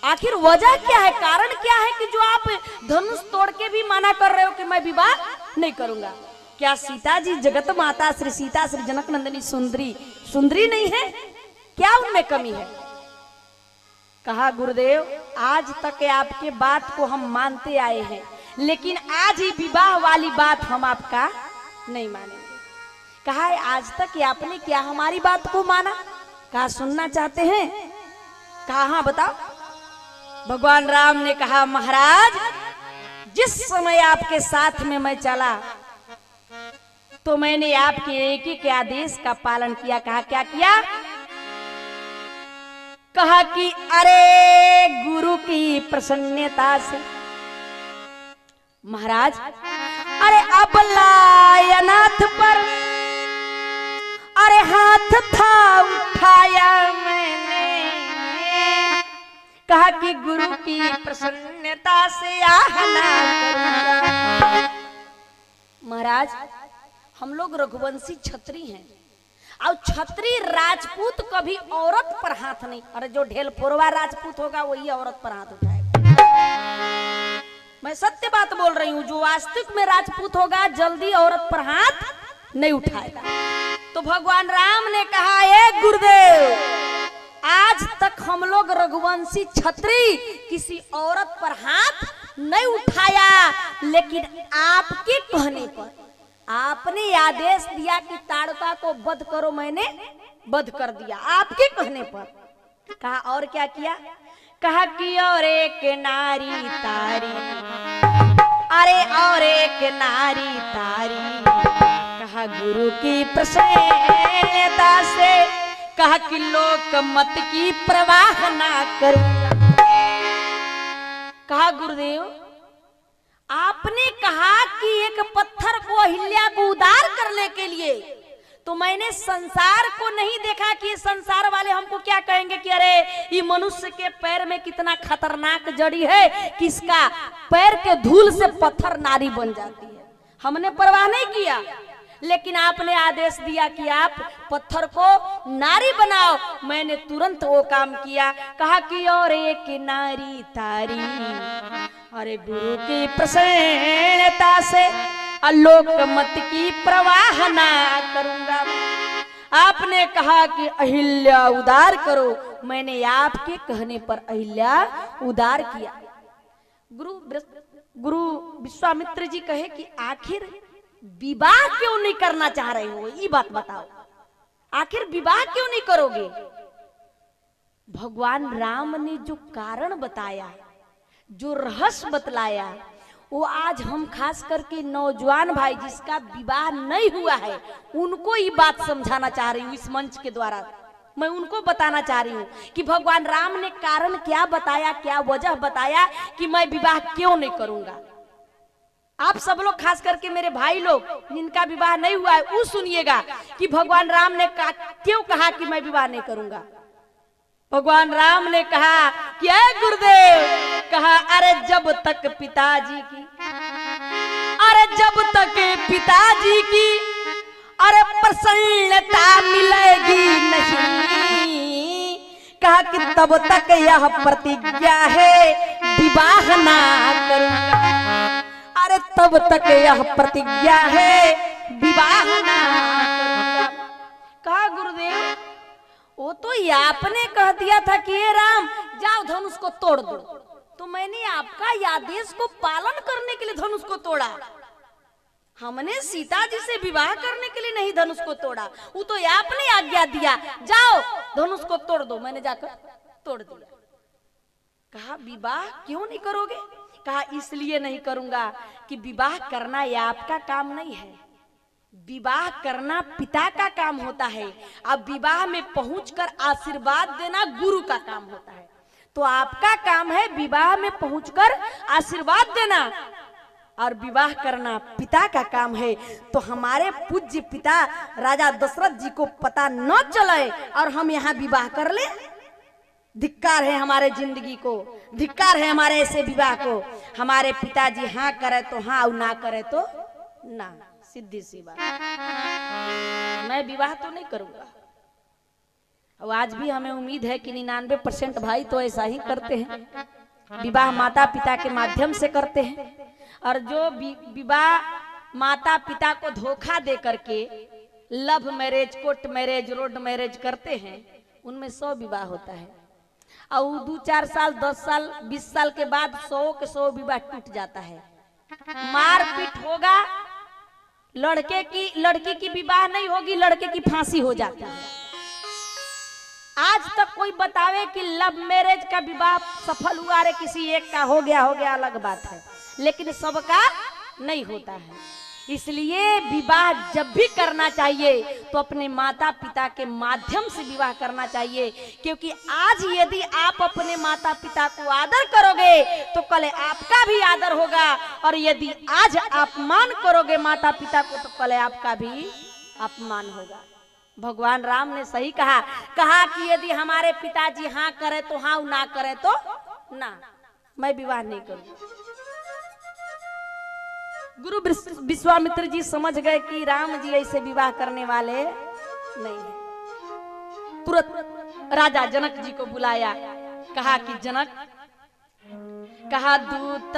D: आखिर वजह क्या है, कारण क्या है कि जो आप धनुष तोड़ के भी मना कर रहे हो कि मैं विवाह नहीं करूंगा। क्या सीता जी जगत माता श्री सीता श्री जनक नंदिनी सुंदरी नहीं है, क्या उनमें कमी है? कहा गुरुदेव, आज तक आपके बात को हम मानते आए हैं, लेकिन आज ही विवाह वाली बात हम आपका नहीं मानेंगे। कहा आज तक आपने क्या हमारी बात को माना? कहा सुनना चाहते हैं? कहा हाँ बताओ। भगवान राम ने कहा महाराज, जिस समय आपके साथ में मैं चला तो मैंने आपके एक एक आदेश का पालन किया। कहा क्या किया? कहा कि अरे गुरु की प्रसन्नता से महाराज, अरे अबलायनाथ पर अरे हाथ था उठाया मैंने। कहा कि गुरु की प्रसन्नता से आहना करूंगा। महाराज, हम लोग रघुवंशी क्षत्रिय हैं और क्षत्रिय राजपूत कभी औरत पर हाथ नहीं, अरे जो ढेल फोरवा राजपूत होगा वही औरत पर हाथ उठाएगा। मैं सत्य बात बोल रही हूँ, जो वास्तविक में राजपूत होगा जल्दी औरत पर हाथ नहीं उठाएगा। तो भगवान राम ने कहा हे गुरुदेव, आज तक हम लोग रघुवंशी क्षत्रिय किसी औरत पर हाथ नहीं उठाया, लेकिन आपके कहने पर आपने आदेश दिया कि ताड़का को वध करो, मैंने वध कर दिया आपके कहने पर। कहा और क्या किया? कहा कि और एक नारी तारी, अरे और एक नारी तारी। कहा गुरु की प्रसन्नता से, कहा कि लोक मत की प्रवाह ना करूंगा। कहा गुरुदेव, आपने कहा कि एक पत्थर को अहिल्या को उदार करने के लिए, तो मैंने संसार को नहीं देखा कि संसार वाले हमको क्या कहेंगे कि अरे ये मनुष्य के पैर में कितना खतरनाक जड़ी है कि इसका पैर के धूल से पत्थर नारी बन जाती है। हमने परवाह नहीं किया, लेकिन आपने आदेश दिया कि आप पत्थर को नारी बनाओ, मैंने तुरंत वो काम किया। कहा कि और एक नारी तारी, अरे गुरु की प्रसन्नता से आलोक मत की प्रवाह ना करूंगा। आपने कहा कि अहिल्या उदार करो, मैंने आपके कहने पर अहिल्या उदार किया। गुरु विश्वामित्र जी कहे कि आखिर विवाह क्यों नहीं करना चाह रहे हो, ये बात बताओ, आखिर विवाह क्यों नहीं करोगे? भगवान राम ने जो कारण बताया, जो रहस्य बतलाया, वो आज हम खास करके नौजवान भाई जिसका विवाह नहीं हुआ है उनको ये बात समझाना चाह रही हूँ। इस मंच के द्वारा मैं उनको बताना चाह रही हूँ कि भगवान राम ने कारण क्या बताया, क्या वजह बताया कि मैं विवाह क्यों नहीं करूंगा। आप सब लोग खास करके मेरे भाई लोग जिनका विवाह नहीं हुआ है वो सुनिएगा कि भगवान राम ने क्यों कहा कि मैं विवाह नहीं करूंगा। भगवान राम ने कहा कि अरे गुरुदेव, कहा अरे जब तक पिताजी की, अरे जब तक पिताजी की अरे प्रसन्नता मिलेगी नहीं, कहा कि तब तक यह प्रतिज्ञा है विवाह ना करूंगा। अरे तब तक यह प्रतिज्ञा है विवाह ना करूंगा। कहा गुरुदेव, वो तो ये आपने कह दिया था कि ये राम जाओ धनुष को तोड़ दो, तो मैंने आपका ये आदेश को पालन करने के लिए धनुष को तोड़ा। हमने सीता जी से विवाह करने के लिए नहीं धनुष को तोड़ा, वो तो आपने आज्ञा दिया जाओ धनुष को तोड़ दो, मैंने जाकर तोड़ दिया। कहा विवाह क्यों नहीं करोगे? कहा इसलिए नहीं करूंगा कि विवाह करना यह आपका काम नहीं है, विवाह करना पिता का काम होता है। अब विवाह में पहुंचकर आशीर्वाद देना गुरु का काम होता है, तो आपका काम है विवाह में पहुंचकर आशीर्वाद देना, और विवाह करना पिता का काम है। तो हमारे पूज्य पिता राजा दशरथ जी को पता न चले और हम यहाँ विवाह कर ले, धिक्कार है हमारे जिंदगी को, धिक्कार है हमारे ऐसे विवाह को। हमारे पिताजी हाँ करे तो हाँ और ना करे तो ना, सीधी सी बात। मैं विवाह तो नहीं करूंगा। और आज भी हमें उम्मीद है कि 99% भाई तो ऐसा ही करते हैं, विवाह माता पिता के माध्यम से करते हैं। और जो विवाह माता पिता को धोखा दे करके love marriage, court marriage, road marriage करते हैं, उनमें 100 विवाह होता है। और 2-4 साल, 10 साल, 20 साल के बाद 100 के 100 विवाह टूट जाता है। मारपीट होगा, लड़की की विवाह नहीं होगी, लड़के की फांसी हो जाता है। आज तक कोई बतावे कि लव मैरिज का विवाह सफल हुआ, रे किसी एक का हो गया अलग बात है, लेकिन सबका नहीं होता है। इसलिए विवाह जब भी करना चाहिए तो अपने माता पिता के माध्यम से विवाह करना चाहिए, क्योंकि आज यदि आप अपने माता पिता को आदर करोगे तो कल आपका भी आदर होगा, और यदि आज अपमान करोगे माता पिता को तो कल आपका भी अपमान होगा। भगवान राम ने सही कहा कि यदि हमारे पिताजी हाँ करे तो हाँ, ना करे तो ना, मैं विवाह नहीं करूंगा। गुरु विश्वामित्र जी समझ गए कि राम जी ऐसे विवाह करने वाले नहीं है। तुरंत राजा जनक जी को बुलाया, कहा कि जनक, कहा दूत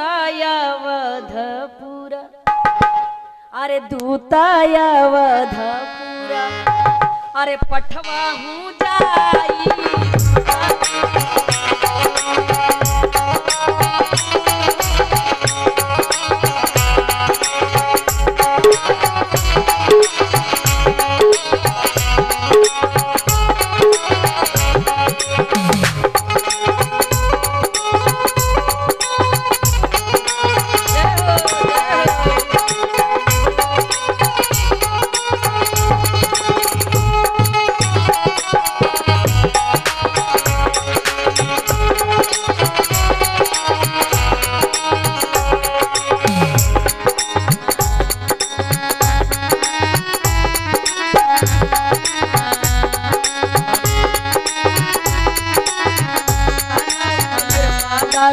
D: अवधपुर, अरे दूत अवधपुर, अरे पठवा हूँ जाई,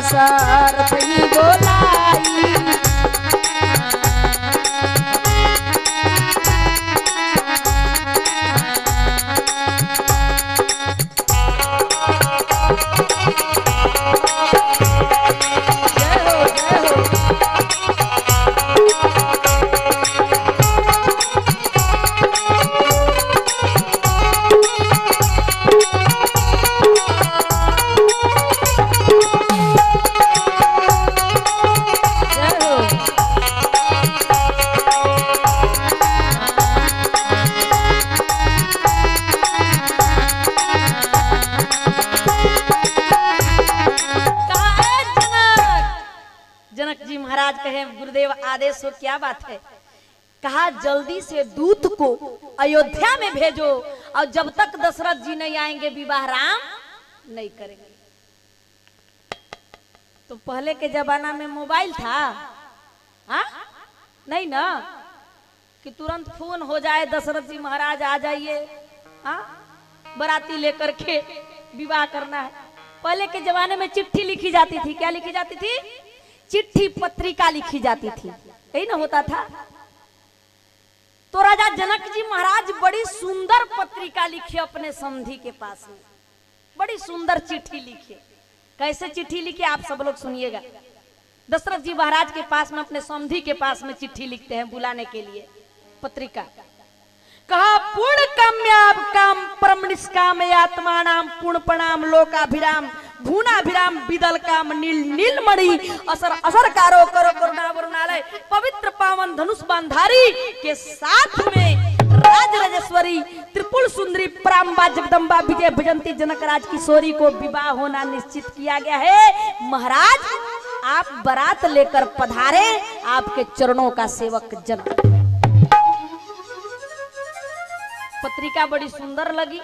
D: सारथ ही बोलाई, गुरुदेव आदेश हो, क्या बात है? कहा जल्दी से दूत को अयोध्या में भेजो, और जब तक दशरथ जी नहीं आएंगे विवाह राम नहीं करेंगे। तो पहले के जमाना में मोबाइल था, हाँ? नहीं ना कि तुरंत फोन हो जाए दशरथ जी महाराज आ जाइए, हाँ बराती लेकर के विवाह करना है। पहले के जमाने में चिट्ठी लिखी जाती थी। क्या लिखी जाती थी? चिट्ठी पत्रिका लिखी जाती थी, यही ना होता था। तो राजा जनक जी महाराज बड़ी सुंदर पत्रिका लिखे अपने समधी के पास में, बड़ी सुंदर चिट्ठी लिखे। कैसे चिट्ठी लिखे आप सब लोग सुनिएगा। दशरथ जी महाराज के पास में अपने समधी के पास में चिट्ठी लिखते हैं बुलाने के लिए पत्रिका। कहा पूर्ण काम्याब काम परम निष्काम आत्मा नाम पूर्ण प्रणाम लोकाभिराम भूनाभिराम विदल काम नील नीलमणि असर असर कारो करो करुणा वरुणालय पवित्र पावन धनुष बांधारी के साथ में राज राजेश्वरी त्रिपुल सुंदरी प्राम्बा जगदम्बा विजय भजंती जनक राज किशोरी को विवाह होना निश्चित किया गया है। महाराज आप बारात लेकर पधारे, आपके चरणों का सेवक जनक। पत्रिका बड़ी सुंदर लगी।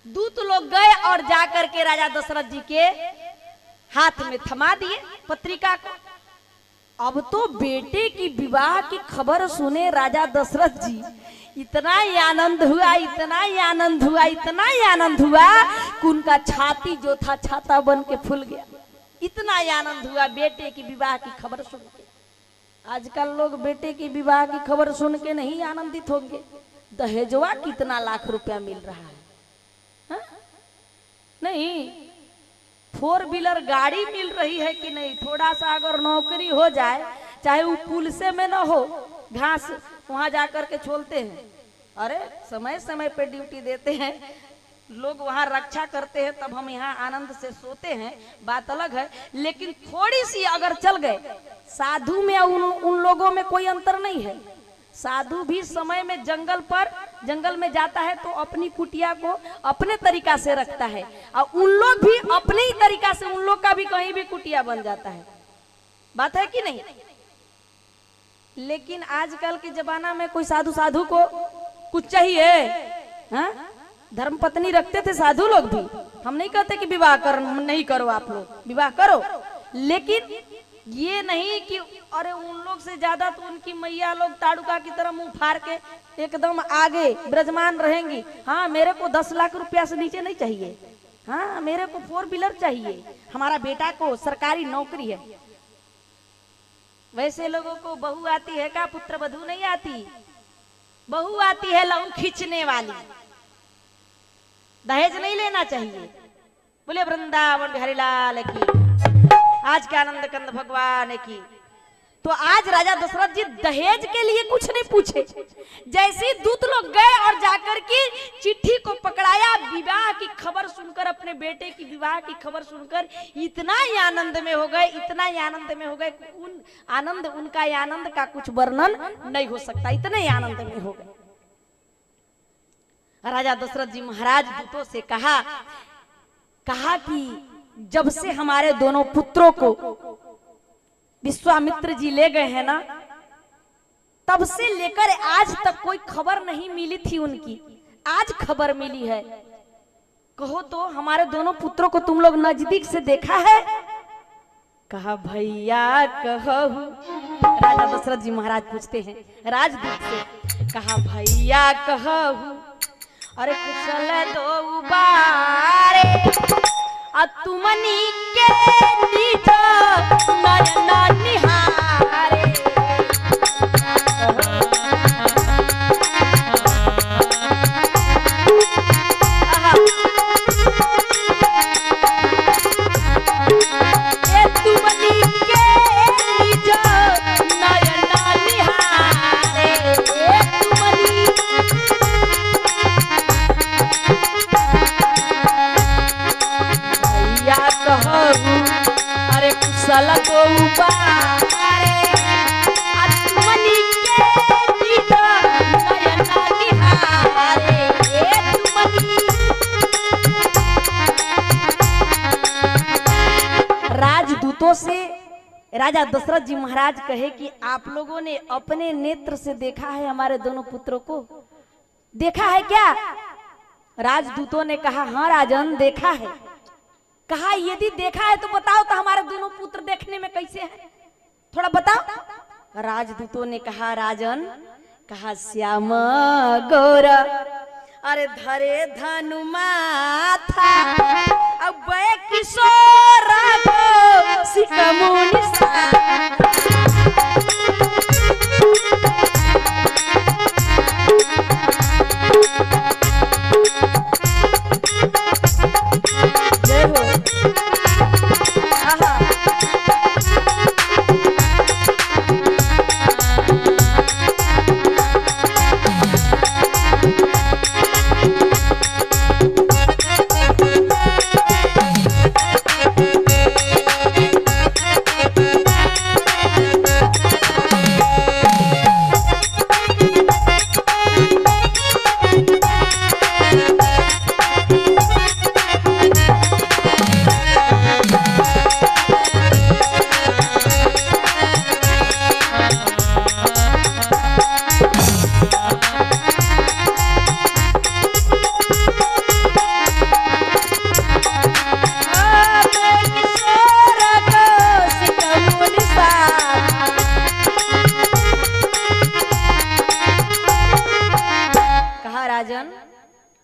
D: दूत लोग गए और जाकर के राजा दशरथ जी के हाथ में थमा दिए पत्रिका को। अब तो बेटे की विवाह की खबर सुने राजा दशरथ जी, इतना ही आनंद हुआ, इतना ही आनंद हुआ, इतना ही आनंद हुआ कि उनका छाती जो था छाता बन के फूल गया। इतना ही आनंद हुआ बेटे की विवाह की खबर सुन के। आजकल लोग बेटे की विवाह की खबर सुन के नहीं आनंदित होंगे। दहेजवा कितना लाख रुपया मिल रहा है, हा? नहीं 4 व्हीलर गाड़ी मिल रही है कि नहीं। थोड़ा सा अगर नौकरी हो जाए, चाहे वो पुल से में ना हो, घास वहां जाकर के छोलते हैं। अरे समय समय पे ड्यूटी देते हैं लोग, वहां रक्षा करते हैं, तब हम यहाँ आनंद से सोते हैं, बात अलग है। लेकिन थोड़ी सी अगर चल गए, साधु में उन लोगों में कोई अंतर नहीं है। साधु भी समय में जंगल में जाता है तो अपनी कुटिया को अपने तरीका से रखता है, और उन लोग भी अपने ही तरीका से, उन लोग का भी कहीं भी कुटिया बन जाता है। बात है कि नहीं? लेकिन आजकल के जमाना में कोई साधु को कुछ चाहिए, हाँ? धर्म पत्नी रखते थे साधु लोग भी। हम नहीं कहते कि विवाह नहीं करो, आप लोग विवाह करो, लेकिन ये नहीं कि अरे उन लोग से ज्यादा तो उनकी मैया लोग ताड़ुका की तरह मुंह फाड़ के एकदम आगे ब्रजमान रहेंगी। हाँ मेरे को 10 लाख रुपया से नीचे नहीं चाहिए, हाँ मेरे को 4 व्हीलर चाहिए, हमारा बेटा को सरकारी नौकरी है। वैसे लोगों को बहू आती है का? पुत्र वधू नहीं आती, बहू आती है लहू खींचने वाली। दहेज नहीं लेना चाहिए। बोले वृंदावन बिहारी लाल की, आज के आनंद कंद भगवान की। तो आज राजा दशरथ जी दहेज के लिए कुछ नहीं पूछे। जैसे दूत लोग गए और जाकर के चिट्ठी को पकड़ाया, विवाह की खबर सुनकर, अपने बेटे की विवाह की खबर सुनकर इतना ही आनंद में हो गए, इतना ही आनंद में हो गए, उन आनंद, उनका आनंद का कुछ वर्णन नहीं हो सकता, इतने ही आनंद में हो गए। राजा दशरथ जी महाराज दूतों से कहा कि जब से हमारे दोनों पुत्रों को विश्वामित्र जी ले गए हैं ना, तब से लेकर आज तक कोई खबर नहीं मिली थी उनकी, आज खबर मिली है। कहो तो हमारे दोनों पुत्रों को तुम लोग नजदीक से देखा है? कहा भैया कहू। राजा दशरथ जी महाराज पूछते हैं राजदूत से, कहा भैया कहू अरे कुशल दो बारे तुमनी के निज नयन निहारे। तुमनी के निज नयन निहारे, तुमनी अरे कुशल को उबारे तुमनी के निज नयन निहारे, तुमनी। राजदूतों से राजा दशरथ जी महाराज कहे कि आप लोगों ने अपने नेत्र से देखा है हमारे दोनों पुत्रों को? देखा है क्या? राजदूतों ने कहा हाँ राजन देखा है। कहा यदि देखा है तो बताओ तो हमारे दोनों पुत्र देखने में कैसे हैं, थोड़ा बताओ। राजदूतों ने कहा राजन, कहा श्याम गौर, अरे धरे धनु माथा, अब किशोर को सिकमुनि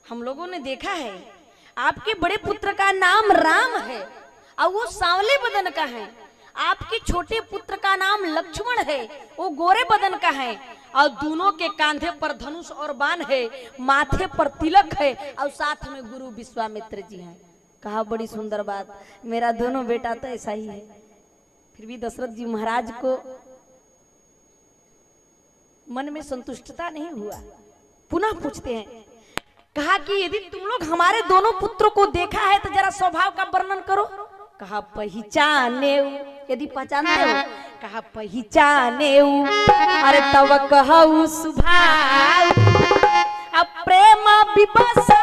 D: हम लोगों ने देखा है आपके बड़े पुत्र का नाम राम है और वो सांवले बदन का है, आपके छोटे पुत्र का नाम लक्ष्मण है, वो गोरे बदन का है, और दोनों के कांधे पर धनुष और बाण है, माथे पर तिलक है, और साथ में गुरु विश्वामित्र जी हैं। कहा बड़ी सुंदर बात, मेरा दोनों बेटा तो ऐसा ही है। फिर भी दशरथ जी महाराज को मन में संतुष्टता नहीं हुआ, पुनः पूछते हैं, कहा कि यदि तुम लोग हमारे दोनों पुत्रों को देखा है तो जरा स्वभाव का वर्णन करो। कहा पहचाने, यदि पहचानते हो, कहा पहचाने, अरे तब कहू स्वभाव, अब प्रेम विवश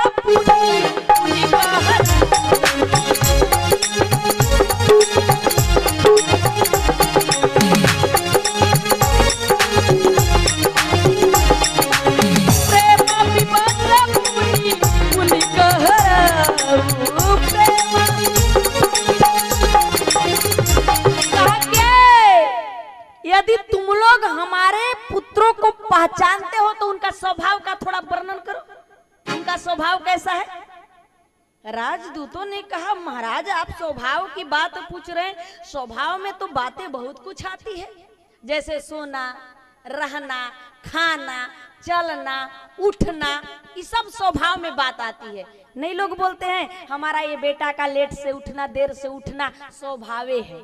D: यदि तुम लोग हमारे पुत्रों को पहचानते हो तो उनका स्वभाव का थोड़ा वर्णन करो, उनका स्वभाव कैसा है। राजदूतों ने कहा महाराज आप स्वभाव की बात पूछ रहे हैं, स्वभाव में तो बातें बहुत कुछ आती है, जैसे सोना, रहना, खाना, चलना, उठना, ये सब स्वभाव में बात आती है। नहीं लोग बोलते हैं हमारा ये बेटा का लेट से उठना, देर से उठना स्वभावे है,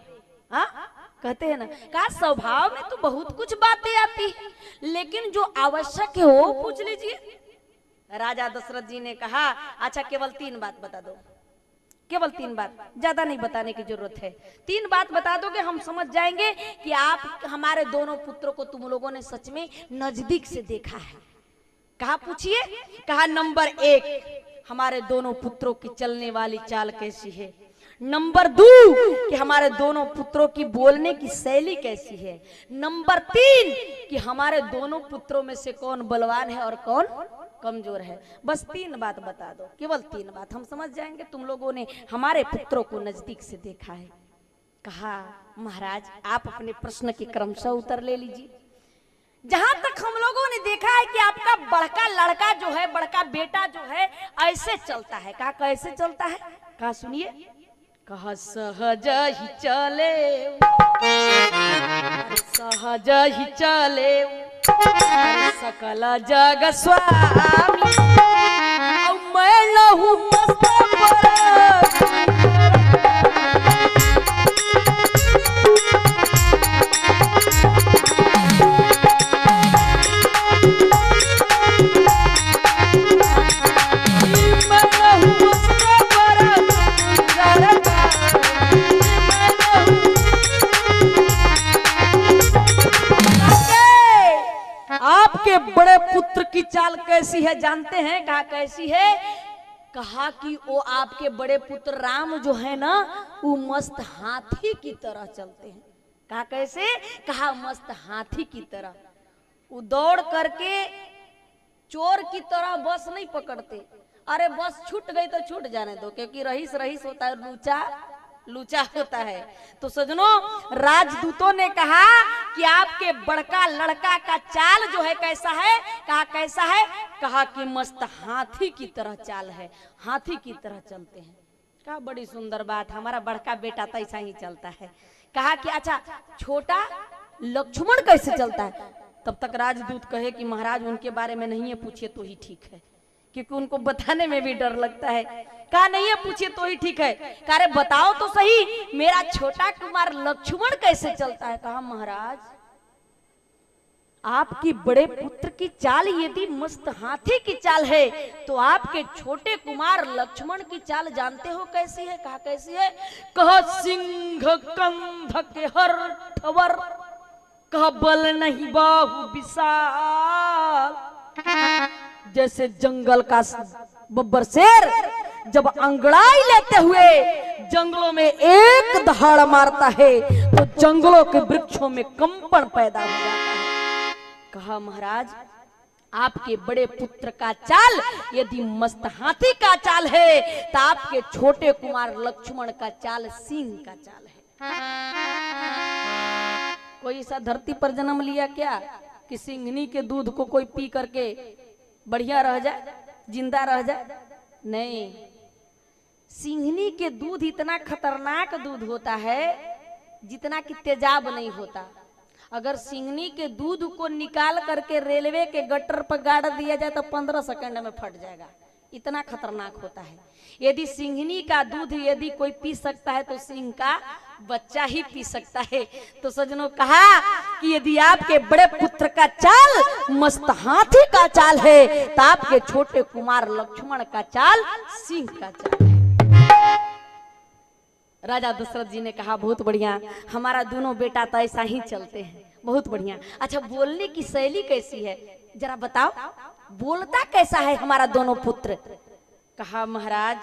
D: हाँ कहते हैं ना। कहा स्वभाव में तो बहुत कुछ बातें आती है, लेकिन जो आवश्यक है वो पूछ लीजिए। राजा दशरथ जी ने कहा अच्छा केवल 3 बात बता दो, केवल 3 बात, ज्यादा नहीं बताने की जरूरत है, 3 बात बता दोगे हम समझ जाएंगे कि आप हमारे दोनों पुत्रों को तुम लोगों ने सच में नजदीक से देखा है। कहा पूछिए। कहा नंबर 1 हमारे दोनों पुत्रों की चलने वाली चाल कैसी है, नंबर 2 कि हमारे दोनों पुत्रों की बोलने की शैली कैसी है, नंबर 3 कि हमारे दोनों पुत्रों में से कौन बलवान है और कौन कमजोर है। बस 3 बात बता दो, केवल 3 बात, हम समझ जाएंगे तुम लोगों ने हमारे पुत्रों को नजदीक से देखा है। कहा महाराज आप अपने प्रश्न के क्रमशः उत्तर ले लीजिए। जहां तक हम लोगों ने देखा है कि आपका बड़का लड़का जो है, बड़का बेटा जो है ऐसे चलता है। कहा कैसे चलता है, कहा सुनिए। कहा सहज ही चले, सहज ही चले, सकल जग स्वामी, मैं लहू मस्त बड़े पुत्र की चाल कैसी है जानते हैं। कहा कैसी है। कहा कि वो आपके बड़े पुत्र राम जो है ना वो मस्त हाथी की तरह चलते हैं। कहा कैसे। कहा मस्त हाथी की तरह। वो दौड़ करके चोर की तरह बस नहीं पकड़ते, अरे बस छूट गई तो छूट जाने दो, क्योंकि रईस रईस होता है, लूचा लूचा होता है। तो सजनों, राजदूतों ने कहा कि आपके बड़का लड़का का चाल जो है कैसा है? कहा कैसा है? कहा कि मस्त हाथी की तरह चाल है, हाथी की तरह चलते हैं। कहा बड़ी सुंदर बात, हमारा बड़का बेटा तो ऐसा ही चलता है। कहा कि अच्छा छोटा लक्ष्मण कैसे चलता है? तब तक राजदूत कहे कि महाराज उनके बारे में नहीं है, पूछिए तो ही ठीक है, क्योंकि उनको बताने में भी डर लगता है। कहा नहीं है, पूछिए तो ही ठीक है। कहा अरे बताओ तो सही, मेरा छोटा कुमार लक्ष्मण कैसे चलता है? कहा महाराज आपकी बड़े पुत्र की चाल यदि मस्त हाथी की चाल है, तो आपके छोटे कुमार लक्ष्मण की चाल जानते हो कैसी है? कहा कैसी है? कहा सिंह कंध के हर ठवर, कहा बल नहीं बाहु विशाल। जैसे जंगल का बब्बर शेर जब अंगड़ाई लेते हुए जंगलों में एक दहाड़ मारता है, तो जंगलों के वृक्षों में कंपन पैदा हो जाता है। कहा महाराज आपके बड़े पुत्र का चाल यदि मस्त हाथी का चाल है, तो आपके छोटे कुमार लक्ष्मण का चाल सिंह का चाल है। कोई सा धरती पर जन्म लिया क्या कि सिंघनी के दूध को कोई पी करके बढ़िया रह जाए, जिंदा रह जाए? नहीं, सिंघनी के दूध इतना खतरनाक दूध होता है जितना कि तेजाब नहीं होता। अगर सिंघनी के दूध को निकाल करके रेलवे के गटर पर गाड़ दिया जाए तो 15 सेकंड में फट जाएगा, इतना खतरनाक होता है। यदि सिंघनी का दूध यदि कोई पी सकता है तो सिंह का बच्चा ही पी सकता है। तो सजनों कहा कि यदि आपके बड़े पुत्र का चाल मस्त हाथी का चाल है, तो आपके छोटे कुमार लक्ष्मण का चाल सिंह का चाल है। राजा दशरथ जी ने कहा बहुत बढ़िया, हमारा दोनों बेटा तो ऐसा ही चलते हैं, बहुत बढ़िया। अच्छा बोलने की शैली कैसी है जरा बताओ, बोलता कैसा है हमारा दोनों पुत्र? कहा महाराज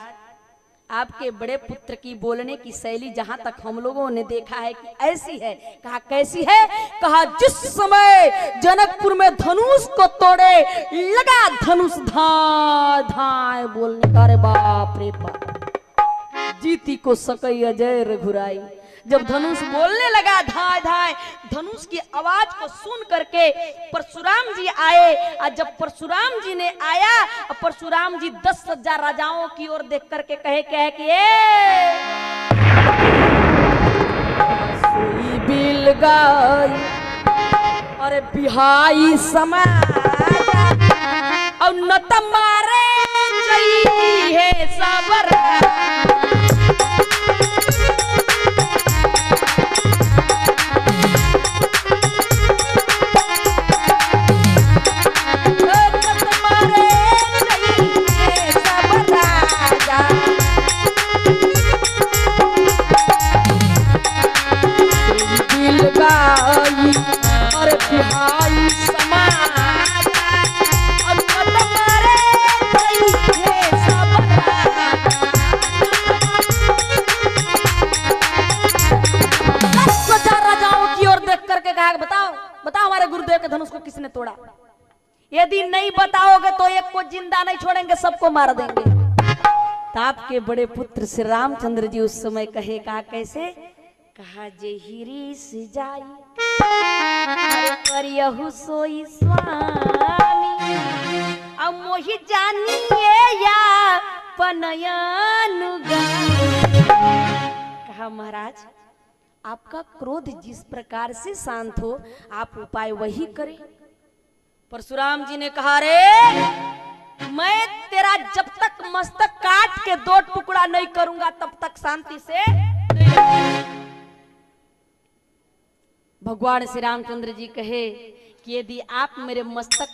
D: आपके बड़े पुत्र की बोलने की शैली जहां तक हम लोगों ने देखा है कि ऐसी है। कहा कैसी है? कहा जिस समय जनकपुर में धनुष को तोड़े लगा धनुष धाय धाय बोलने का, रे बाप रे बाप, जीती को सकई अजय रघुराई। जब धनुष बोलने लगा धाय धाय, धनुष की आवाज को सुन करके परशुराम जी आए। और जब परशुराम जी ने आया, परशुराम जी 10,000 राजाओं की ओर देख करके कहे कि सुई बिल गई और बिहाई समाज और न तुम्हारे जई है सबर। धनुष को किसने तोड़ा? यदि नहीं बताओगे तो एक को जिंदा नहीं छोड़ेंगे, सबको मार देंगे। तो आपके बड़े पुत्र श्री रामचंद्र जी उस समय कहे, कहा कैसे? कहा जे हिरी से जाई करियहु सोई स्वामी अब मोहि जानिए या पनयनुगामी। कहा महाराज आपका क्रोध जिस प्रकार से शांत हो आप उपाय वही करें। परशुराम जी ने कहा रे मैं तेरा जब तक मस्तक काट के 2 टुकड़ा नहीं करूंगा तब तक शांति से नहीं रहूंगा। भगवान श्री रामचंद्र जी कहे कि यदि आप मेरे मस्तक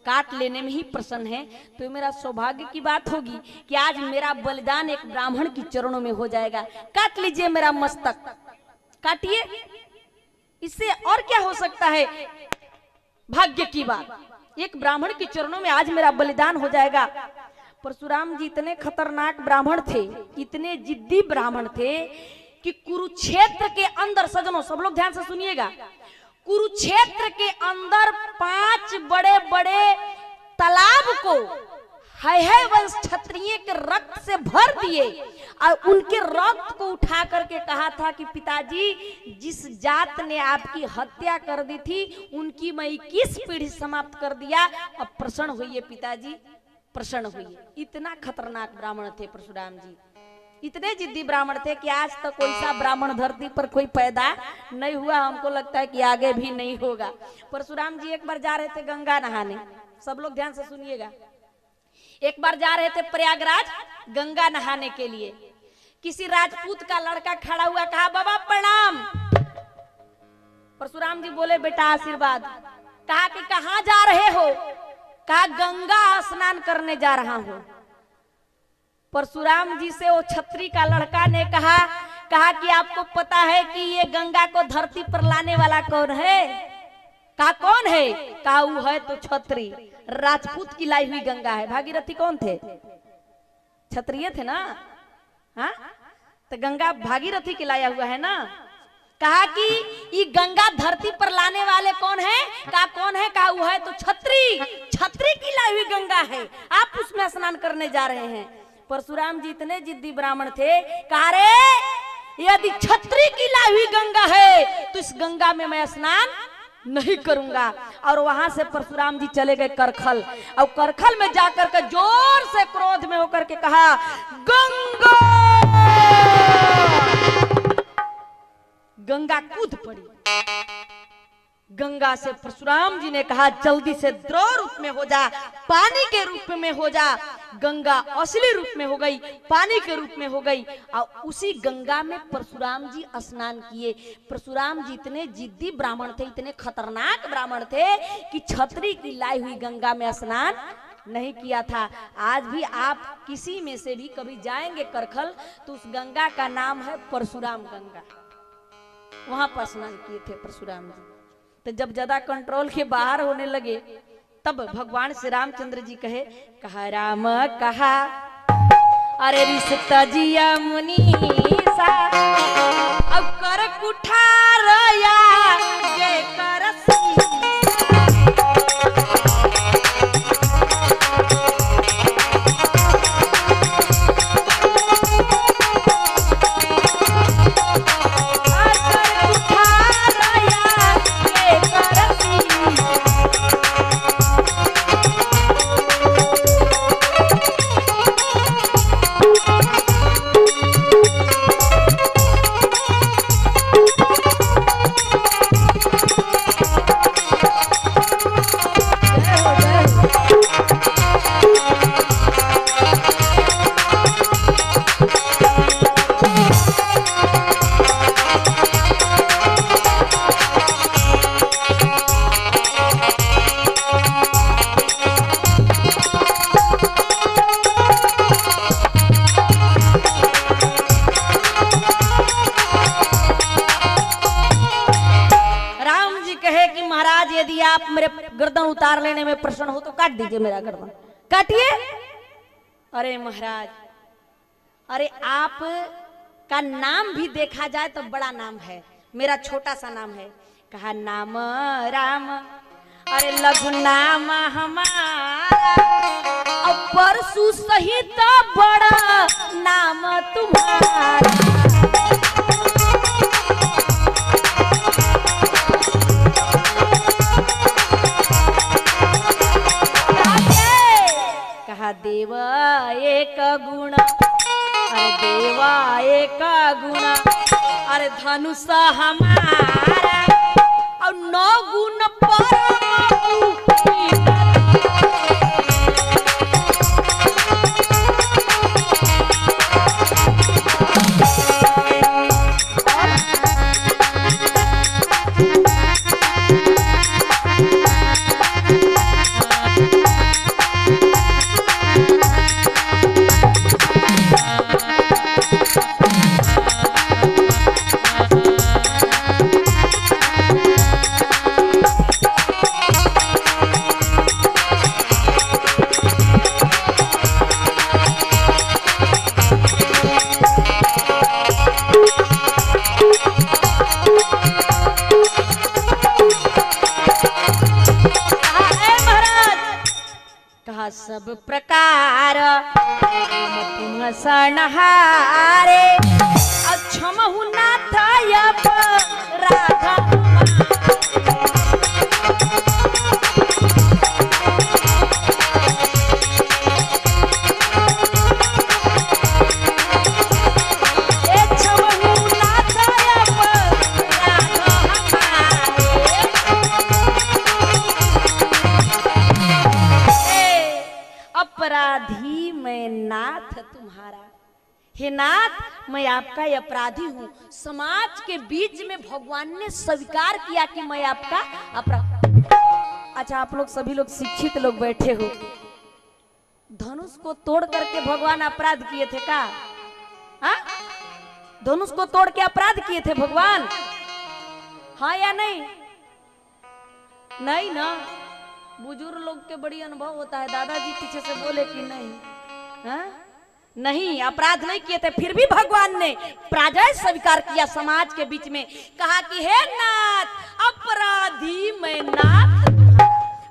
D: काट लेने में ही प्रसन्न हैं तो मेरा सौभाग्य की बात होगी कि आज मेरा बलिदान एक ब्राह्मण की चरणों में हो जाएगा। काट लीजिए मेरा मस्तक, काटिए, इससे और क्या हो सकता है? भाग्य की बात, एक ब्राह्मण के चरणों में आज मेरा बलिदान हो जाएगा। परशुराम जी इतने खतरनाक ब्राह्मण थे, इतने जिद्दी ब्राह्मण थे कि कुरुक्षेत्र के अंदर, सजनों सब लोग ध्यान से सुनिएगा, कुरुक्षेत्र के अंदर 5 बड़े बड़े तालाब को है वंश क्षत्रिय के रक्त से भर दिए और उनके रक्त को उठा करके कहा था कि पिताजी जिस जात ने आपकी हत्या कर दी थी उनकी मैं 21 पीढ़ी समाप्त कर दिया, अब प्रसन्न हुई पिताजी, प्रसन्न हुई। इतना खतरनाक ब्राह्मण थे परशुराम जी, इतने जिद्दी ब्राह्मण थे कि आज तक कोई सा ब्राह्मण धरती पर कोई पैदा नहीं हुआ, हमको लगता है कि आगे भी नहीं होगा। परशुराम जी एक बार जा रहे थे गंगा नहाने, सब लोग ध्यान से सुनिएगा। एक बार जा रहे थे प्रयागराज गंगा नहाने के लिए, किसी राजपूत का लड़का खड़ा हुआ, कहा बाबा प्रणाम। परशुराम जी बोले बेटा आशीर्वाद। कहा कि कहां जा रहे हो? कहा गंगा स्नान करने जा रहा हूं। परशुराम जी से वो छत्री का लड़का ने कहा कि आपको पता है कि ये गंगा को धरती पर लाने वाला कौन है? कहा कौन है? कहा वो है तो छत्री, राजपूत की लाई हुई गंगा है। भागीरथी कौन थे? क्षत्रिय थे ना, हाँ? तो गंगा भागीरथी के लाया हुआ है ना। कहा कि ये गंगा धरती पर लाने वाले कौन है? कहा कौन है? कहा वो है तो छत्री, छत्री की लाई हुई गंगा है, आप उसमें स्नान करने जा रहे हैं। परशुराम जी इतने जिद्दी ब्राह्मण थे, कहा रे यदि छत्री की लाई हुई गंगा है तो इस गंगा में मैं स्नान नहीं करूंगा। और वहां से परशुराम जी चले गए करखल, और करखल में जाकर के जोर से क्रोध में होकर के कहा गंगा। गंगा कूद पड़ी। गंगा से परशुराम जी ने कहा जल्दी से द्रव रूप में हो जा, पानी के रूप में हो जा। गंगा असली रूप में हो गई, पानी के रूप में हो गई, और उसी गंगा में परशुराम जी स्नान किए। परशुराम जी इतने जिद्दी ब्राह्मण थे, इतने खतरनाक ब्राह्मण थे कि छत्री की लाई हुई गंगा में स्नान नहीं किया था। आज भी आप किसी में से भी कभी जाएंगे करखल तो उस गंगा का नाम है परशुराम गंगा, वहां पर स्नान किए थे परशुराम जी। तो जब ज्यादा कंट्रोल के बाहर होने लगे तब भगवान श्री रामचंद्र जी कहा राम कहा अरे रिश्ता जिया मुनीसा अब कर कुठार या जय कर गर्दन उतार लेने में प्रसन्न हो तो काट दीजिए मेरा गर्दन, काटिए। अरे महाराज, अरे आप का नाम भी देखा जाए तो बड़ा नाम है, मेरा छोटा सा नाम है। कहा नाम राम, अरे लघु नाम हमारा, अब परसु सहित बड़ा नाम तुम्हारा। देवा एक गुण, अरे देवा एक गुण, अरे धनुष हमारा और 9 गुण परम। सब प्रकार तुम सनहारे, क्षम हुना हे नाथ मैं आपका अपराधी हूँ। समाज के बीच में भगवान ने स्वीकार किया कि मैं आपका अपराधी। अच्छा, आप लोग सभी लोग शिक्षित लोग बैठे हो, धनुष को तोड़ करके भगवान अपराध किए थे का? हाँ, धनुष को तोड़ के अपराध किए थे भगवान, हाँ या नहीं? नहीं ना, बुजुर्ग लोग के बड़ी अनुभव होता है। दादाजी पीछे से बोले कि नहीं, हाँ? नहीं, अपराध नहीं किए थे, फिर भी भगवान ने पराजय स्वीकार किया समाज के बीच में। कहा कि हे नाथ, अपराधी मैं नाथ,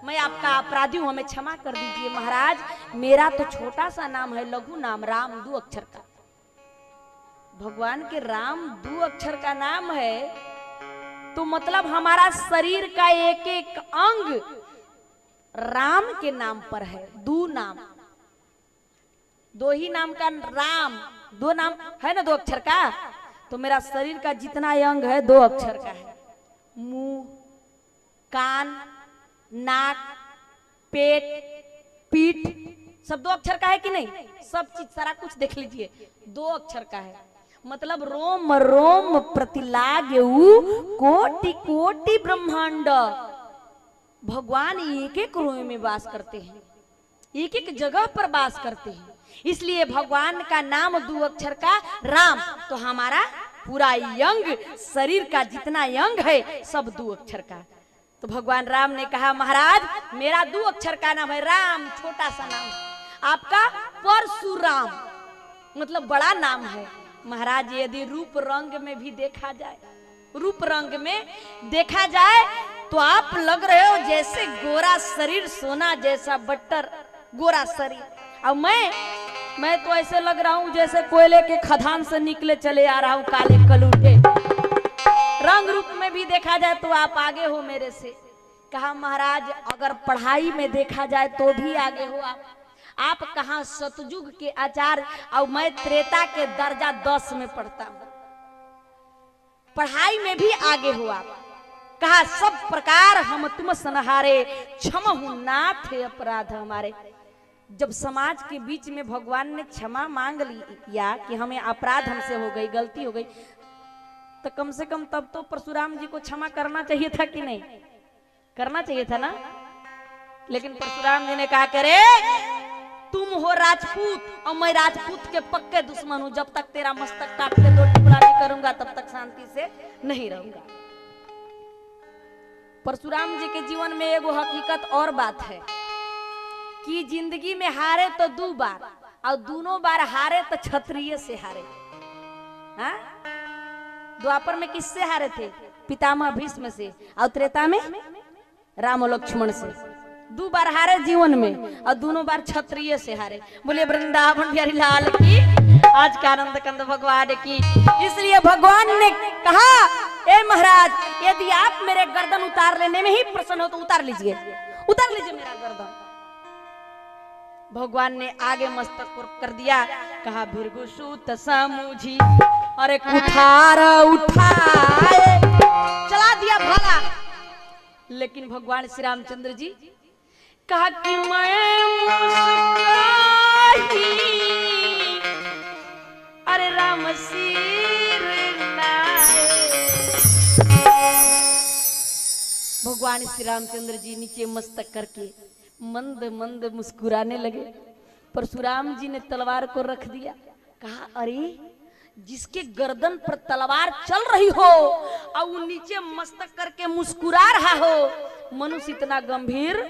D: मैं आपका अपराधी हूं, हमें क्षमा कर दीजिए महाराज। मेरा तो छोटा सा नाम है, लघु नाम, राम 2 अक्षर का। भगवान के राम 2 अक्षर का नाम है, तो मतलब हमारा शरीर का एक एक अंग राम के नाम पर है। 2 नाम, 2 ही नाम का राम, 2 नाम है ना 2 अक्षर का, तो मेरा शरीर का जितना अंग है 2 अक्षर का है। मुंह, कान, नाक, पेट, पीठ सब 2 अक्षर का है कि नहीं? सब चीज सारा कुछ देख लीजिए 2 अक्षर का है। मतलब रोम रोम प्रतिलाग्यऊ कोटि कोटि ब्रह्मांड। भगवान एक एक रोम में वास करते हैं, एक एक जगह पर वास करते हैं, इसलिए भगवान का नाम 2 अक्षर का राम। तो हमारा पूरा अंग, शरीर का जितना अंग है सब 2 अक्षर का। तो भगवान राम ने कहा महाराज मेरा 2 अक्षर का नाम है राम, छोटा सा नाम। आपका परशुराम, मतलब बड़ा नाम है। महाराज यदि रूप रंग में भी देखा जाए, रूप रंग में देखा जाए तो आप लग रहे हो जैसे गोरा शरीर, सोना जैसा बट्टर गोरा शरीर, और मैं तो ऐसे लग रहा हूं जैसे कोयले के खदान से निकले चले आ रहा हूं, काले कलूटे। रंग रूप में भी देखा जाए तो आप आगे हो मेरे से। कहा महाराज अगर पढ़ाई में देखा जाए तो भी आगे हो आप कहा सतयुग के आचार्य, और मैं त्रेता के दर्जा 10 में पढ़ता हूं, पढ़ाई में भी आगे हो आप। कहा सब प्रकार हम तुम सनहारे, क्षमहु नाथ अपराध हमारे। जब समाज के बीच में भगवान ने क्षमा मांग लिया कि हमें अपराध हमसे हो गई, गलती हो गई, तो कम से कम तब तो परशुराम जी को क्षमा करना चाहिए था कि नहीं? करना चाहिए था ना। लेकिन परशुराम जी ने कहा करे तुम हो राजपूत और मैं राजपूत के पक्के दुश्मन हूं, जब तक तेरा मस्तक काट के 2 टुकड़ा नहीं करूंगा तब तक शांति से नहीं रहूंगा। परशुराम जी के जीवन में एगो हकीकत और बात है कि जिंदगी में हारे तो 2 बार, और दोनों बार हारे तो क्षत्रिय से हारे। हाँ? द्वापर में किससे हारे थे? पितामह भीष्म से, और त्रेता में राम और लक्ष्मण से। 2 बार हारे जीवन में, और दोनों बार क्षत्रिय से हारे। बोले वृंदावन बिहारी लाल की, आज का आनंद कंद भगवान की। इसलिए भगवान ने कहा ए महाराज यदि आप मेरे गर्दन उतार लेने में ही प्रसन्न हो तो उतार लीजिए मेरा गर्दन। भगवान ने आगे मस्तक पर कर दिया। कहा भृगुसूत समूझी, अरे कुठार उठाए, चला दिया भाला। लेकिन भगवान श्री रामचंद्र जी कहा कि मैं मुस्कुराही, अरे राम सिर नाए। भगवान श्री रामचंद्र जी नीचे मस्तक करके मंद मंद मुस्कुराने लगे। परशुराम जी ने तलवार को रख दिया। कहा अरे जिसके गर्दन पर तलवार चल रही हो और वो नीचे मस्तक करके मुस्कुरा रहा हो, मनुष्य इतना गंभीर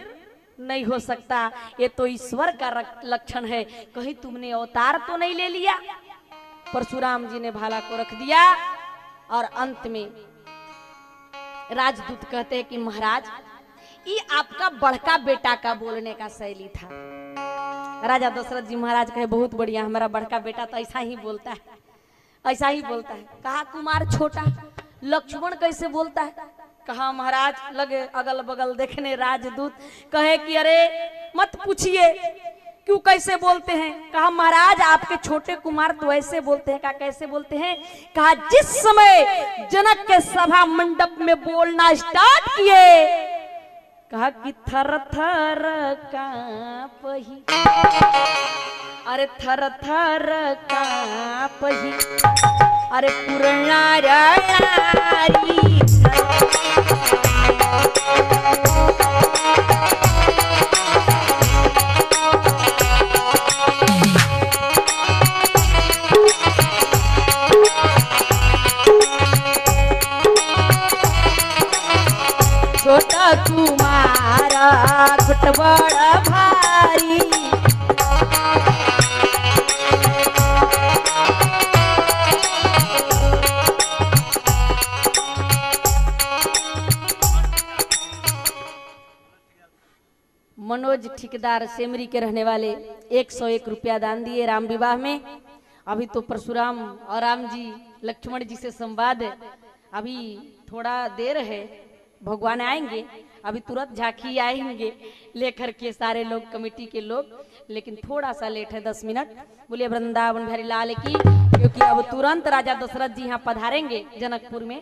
D: नहीं हो सकता। ये तो ईश्वर का लक्षण है, कहीं तुमने अवतार तो नहीं ले लिया। परशुराम जी ने भाला को रख दिया और अंत में राजदूत कहते हैं कि महाराज ये आपका बड़का बेटा का बोलने का शैली था। राजा दशरथ जी महाराज कहे बहुत बढ़िया, हमारा बड़का बेटा तो ऐसा ही बोलता है, ऐसा ही बोलता है। कहा कुमार छोटा लक्ष्मण कैसे बोलता है? कहा महाराज लगे अगल बगल देखने राजदूत, कहे कि अरे मत पूछिए क्यों कैसे बोलते हैं। कहा महाराज आपके छोटे कुमार तो ऐसे बोलते हैं। कहा कैसे बोलते हैं? कहा जिस समय जनक के सभा मंडप में बोलना स्टार्ट किए, कहा कि थर थर कांपही, अरे थर थर कांपही, अरे पुरणारी छोटा तुम्हारा खुट बड़ा भारी, मनोज ठेकेदार सेमरी के रहने वाले 101 रुपया दान दिए राम विवाह में। अभी तो परशुराम और राम जी लक्ष्मण जी से संवाद है, अभी थोड़ा देर है, भगवान आएंगे, अभी तुरंत झांकी आएंगे लेकर के सारे लोग कमेटी के लोग, लेकिन थोड़ा सा लेट है 10 मिनट। बोलिए वृंदावन बिहारी लाल की, क्योंकि अब तुरंत राजा दशरथ जी यहाँ पधारेंगे जनकपुर में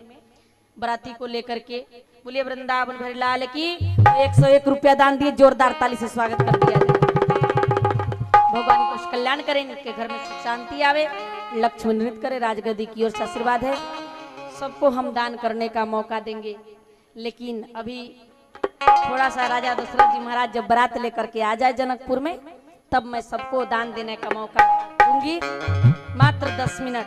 D: बराती को लेकर के। बोलिए वृंदावन बिहारी लाल की। 101 रुपया दान दिए, जोरदार ताली से स्वागत कर दिया जाए। भगवान को कल्याण करें, इनके घर में सुख शांति आवे, लक्ष्मण नृत्य करे, राजगद्दी की ओर से आशीर्वाद है। सबको हम दान करने का मौका देंगे, लेकिन अभी थोड़ा सा राजा दशरथ जी महाराज जब बारात लेकर के आ जाए जनकपुर में, तब मैं सबको दान देने का मौका दूंगी। मात्र 10 मिनट,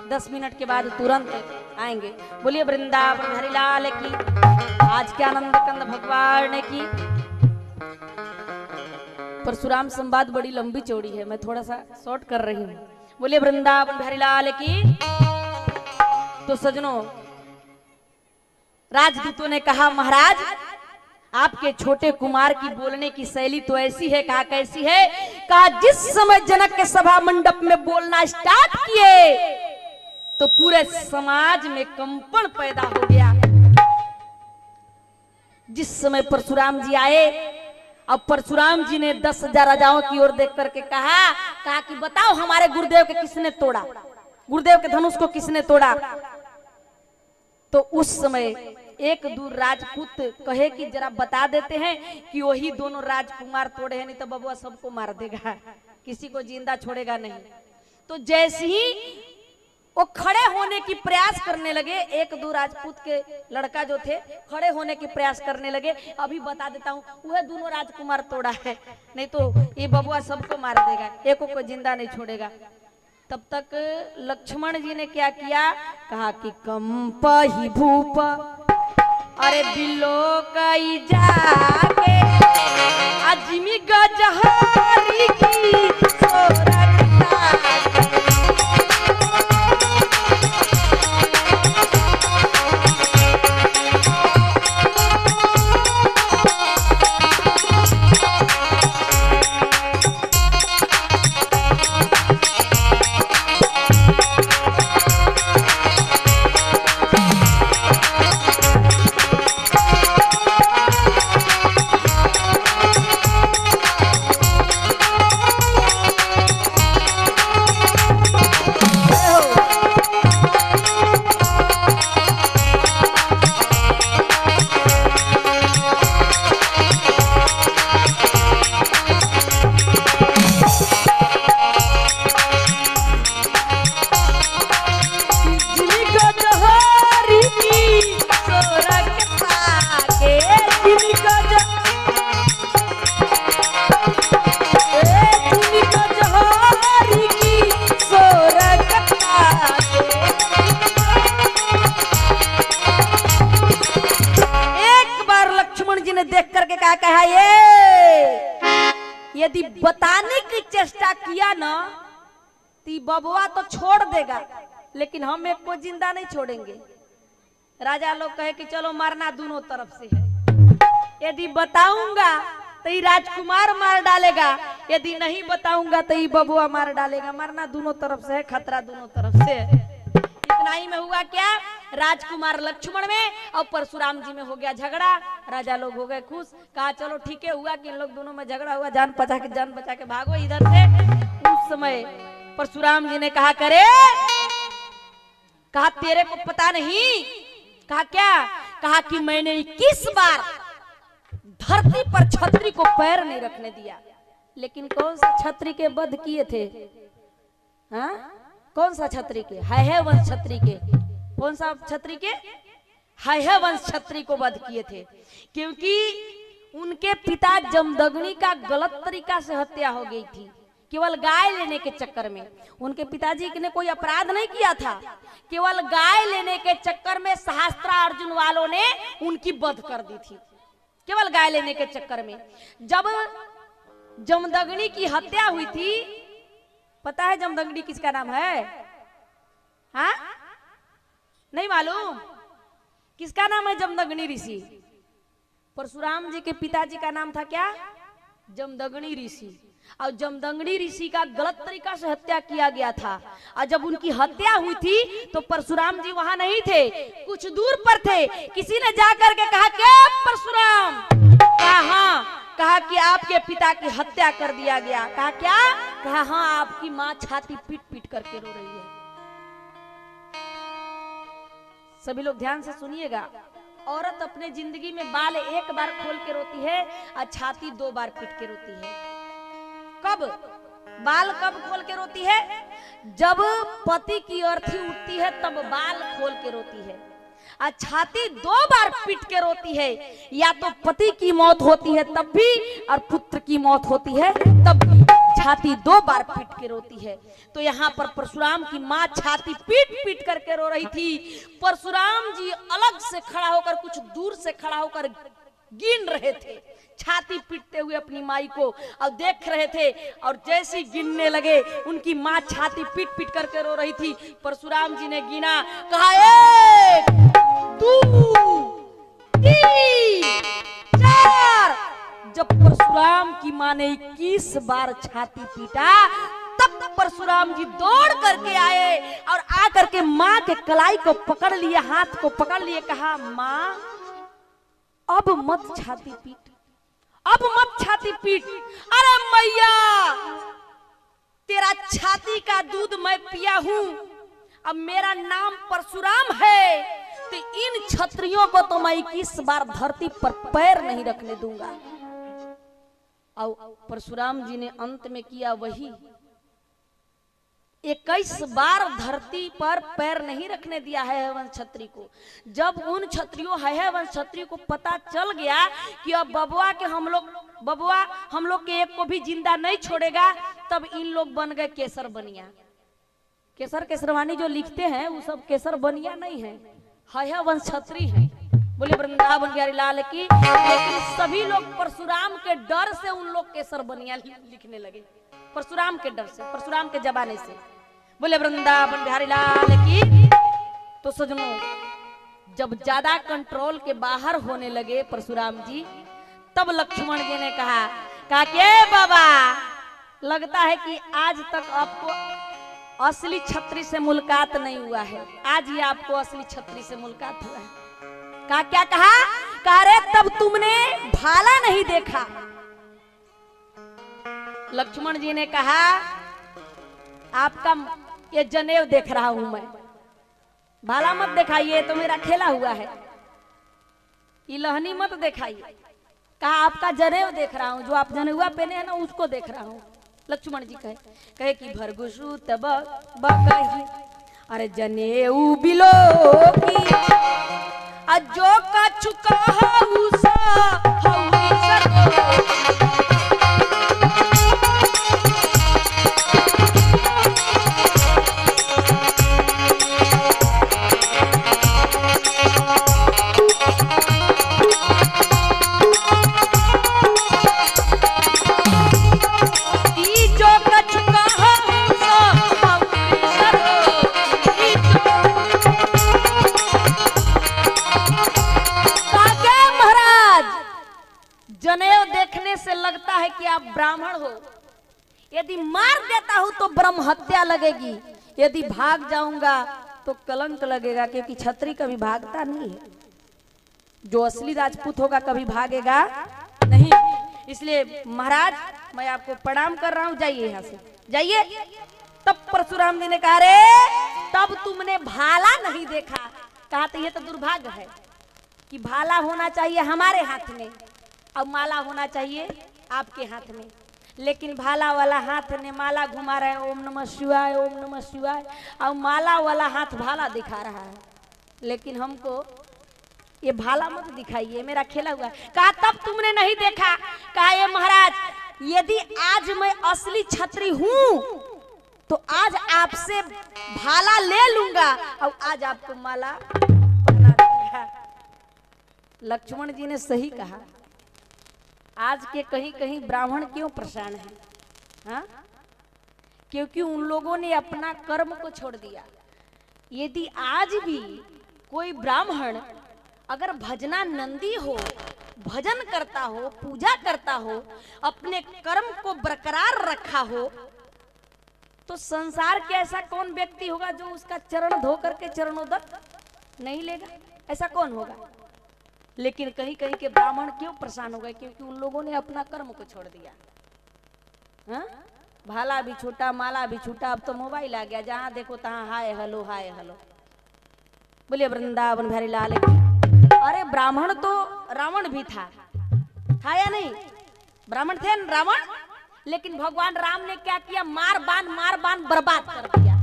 D: 10 मिनट के बाद तुरंत आएंगे। बोलिए वृंदावन बिहारी लाल की। आज के आनंद कंद भगवान की। परशुराम संवाद बड़ी लंबी चौड़ी है, मैं थोड़ा सा शॉर्ट कर रही हूँ। बोलिए वृंदावन बिहारी लाल की। तो सजनों, राजदूतों ने कहा महाराज आपके छोटे कुमार की बोलने की शैली तो ऐसी है। कहा कैसी है? कहा जिस समय जनक के सभा मंडप में बोलना स्टार्ट किए तो पूरे समाज में कंपन पैदा हो गया। जिस समय परशुराम जी आए, अब परशुराम जी ने 10,000 राजाओं की ओर देख करके कहा कि बताओ हमारे गुरुदेव के किसने तोड़ा, गुरुदेव के धनुष को किसने तोड़ा। तो उस समय एक दूर राजपूत कहे कि जरा बता देते हैं कि वही दोनों राजकुमार तोड़े हैं, नहीं तो बबुआ सबको मार देगा, किसी को जिंदा छोड़ेगा नहीं। तो जैसे ही वो खड़े होने की प्रयास करने लगे, एक दो राजपूत के लड़का जो थे खड़े होने की प्रयास करने लगे, अभी बता देता हूँ वह दोनों राजकुमार तोड़ा है, नहीं तो ये बबुआ सबको मार देगा, एको को जिंदा नहीं छोड़ेगा। तब तक लक्ष्मण जी ने क्या किया? कहा कि कंपहि भूप, अरे बिलो कई जाके अजमी गजहरी की सोरखता। यदि बताने की चेष्टा किया ना तो बबुआ तो छोड़ देगा, लेकिन हम एक को जिंदा नहीं छोड़ेंगे। राजा लोग कहे कि चलो मारना दोनों तरफ से है। यदि बताऊंगा तो ये राजकुमार मार डालेगा, यदि नहीं बताऊंगा तो ये बबुआ मार डालेगा। मारना दोनों तरफ से है, खतरा दोनों तरफ से है। इतना ही में हुआ क्या? राजकुमार लक्ष्मण में और परशुराम जी में हो गया झगड़ा। राजा लोग हो गए खुश, कहा चलो ठीक है, हुआ कि इन लोग दोनों में झगड़ा हुआ, जान बचा के भागो इधर से। उस समय परशुराम जी ने कहा करे, कहा तेरे को पता नहीं? कहा क्या? कहा कि मैंने 21 बार धरती पर छत्री को पैर नहीं रखने दिया। लेकिन कौन सा छत्री के वध किए थे? हाँ, कौन सा छत्री के? है वंश छत्री के। कौन सा छत्री के? है वंश छत्री को वध किए थे, क्योंकि उनके पिता जमदग्नि का गलत तरीका से हत्या हो गई थी, केवल गाय लेने के चक्कर में। उनके पिताजी ने कोई अपराध नहीं किया था, केवल गाय लेने के चक्कर में सहस्त्रा अर्जुन वालों ने उनकी वध कर दी थी, केवल गाय लेने के चक्कर में। जब जमदग्नि की हत्या हुई थी, पता है जमदग्नि किसका नाम है? हाँ, नहीं मालूम? किसका नाम है जमदग्नि ऋषि? परशुराम जी के पिताजी का नाम था क्या? जमदग्नि ऋषि। और जमदग्नि ऋषि का गलत तरीका से हत्या किया गया था। और जब उनकी हत्या हुई थी तो परशुराम जी वहां नहीं थे, कुछ दूर पर थे। किसी ने जाकर के कहा, क्या परशुराम? कहा हाँ। कहा कि आपके पिता की हत्या कर दिया गया। कहा क्या? कहा हाँ, आपकी माँ छाती पीट पीट करके रो रही है। सभी लोग ध्यान से सुनिएगा। औरत अपने जिंदगी में बाल एक बार खोल के रोती है और छाती 2 बार पीट के रोती है। कब? बाल कब खोल के रोती है? जब पति की अर्थी उठती है तब बाल खोल के रोती है। और छाती 2 बार पीट के रोती है, या तो पति की मौत होती है तब भी, और पुत्र की मौत होती है तब भी। छाती 2 बार पीट के रोती है। तो यहाँ पर परशुराम की माँ छाती पीट पीट करके रो रही थी। परशुराम जी अलग से खड़ा होकर, कुछ दूर से खड़ा होकर गिन रहे थे, छाती पीटते हुए अपनी माई को, और देख रहे थे। और जैसे ही गिनने लगे, उनकी माँ छाती पीट पीट करके रो रही थी। परशुराम जी ने गिना, कहा 1 2 3 4। जब परशुराम की माँ ने 21 बार छाती पीटा, तब परशुराम जी दौड़ करके आए और आकर के माँ के कलाई को पकड़ लिए, हाथ को पकड़ लिए। कहा, माँ अब मत छाती पीट, अब मत छाती पीट। अरे मैया, तेरा छाती का दूध मैं पिया हूं, अब मेरा नाम परशुराम है, तो इन क्षत्रियों को तो मैं 21 बार धरती पर पैर नहीं रखने दूंगा। और परशुराम जी ने अंत में किया वही, 21 बार धरती पर पैर नहीं रखने दिया है वंश क्षत्रिय को। जब उन क्षत्रियों है वंश क्षत्रिय को पता चल गया कि अब बबुआ हम लोग के एक को भी जिंदा नहीं छोड़ेगा, तब इन लोग बन गए केसर बनिया। केसर केसरवानी जो लिखते हैं वो सब केसर बनिया नहीं है वंश क्षत्रिय है। बोले वृंदावन बिहारी लाल की। लेकिन सभी लोग परशुराम के डर से उन लोग केसर बनिया लिखने लगे, परशुराम के डर से, परशुराम के जमाने से। बोले वृंदावन बिहारी लाल की। तो सजनों, जब ज्यादा कंट्रोल के बाहर होने लगे परशुराम जी, तब लक्ष्मण जी ने कहा के बाबा, लगता है कि आज तक आपको असली छत्री से मुलाकात नहीं हुआ है, आज ही आपको असली छत्री से मुलाकात हुआ है। क्या कहा रे, तब तुमने भाला नहीं देखा। लक्ष्मण जी ने कहा, आपका ये जनेऊ देख रहा हूं मैं, भाला मत दिखाइए, तो मेरा खेला हुआ है, ये लहनी मत दिखाइए। कहा, आपका जनेऊ देख रहा हूं, जो आप जनेऊआ पहने हैं ना, उसको देख रहा हूं। लक्ष्मण जी कहे कि भरगुसु तब बकही, अरे जनेऊ बिलो की जो का चुका हौसा जनेऊ देखने से लगता है कि आप ब्राह्मण हो। यदि मार देता हूं तो ब्रह्म हत्या लगेगी, यदि भाग जाऊंगा तो कलंक लगेगा, क्योंकि छत्री कभी भागता नहीं है। जो असली राजपूत होगा कभी भागेगा नहीं। इसलिए महाराज, मैं आपको प्रणाम कर रहा हूं, जाइए यहां से, जाइए। तब परशुराम जी ने कहा, रे तब तुमने भाला नहीं देखा। कहा, तो ये तो दुर्भाग्य है कि भाला होना चाहिए हमारे हाथ में, अब माला होना चाहिए आपके हाथ में, लेकिन भाला वाला हाथ ने माला घुमा रहा है, ओम नमः शिवाय ओम नमः शिवाय, और माला वाला हाथ भाला दिखा रहा है। लेकिन हमको ये भाला मत दिखाइए, मेरा खेला हुआ है। कहा तब तुमने नहीं देखा? कहा ये महाराज यदि आज मैं असली छत्री हूं तो आज आपसे भाला ले लूंगा और आज आपको माला पहना दूंगा। लक्ष्मण जी ने सही कहा। आज के कहीं कहीं ब्राह्मण क्यों परेशान है? हाँ? क्योंकि उन लोगों ने अपना कर्म को छोड़ दिया। यदि आज भी कोई ब्राह्मण अगर भजनानंदी हो, भजन करता हो, पूजा करता हो, अपने कर्म को बरकरार रखा हो, तो संसार के ऐसा कौन व्यक्ति होगा जो उसका चरण धो करके चरणोदक नहीं लेगा? ऐसा कौन होगा? लेकिन कहीं कहीं के ब्राह्मण क्यों परेशान हो गए? क्योंकि उन लोगों ने अपना कर्म को छोड़ दिया। हाँ? भाला भी छूटा, माला भी छूटा, अब तो मोबाइल आ गया, जहां देखो तहां हाय हेलो हाय हेलो। बोलिए वृंदावन बिहारी लाल की। अरे ब्राह्मण तो रावण भी था या नहीं? ब्राह्मण थे न रावण, लेकिन भगवान राम ने क्या किया? मार बान बर्बाद कर दिया।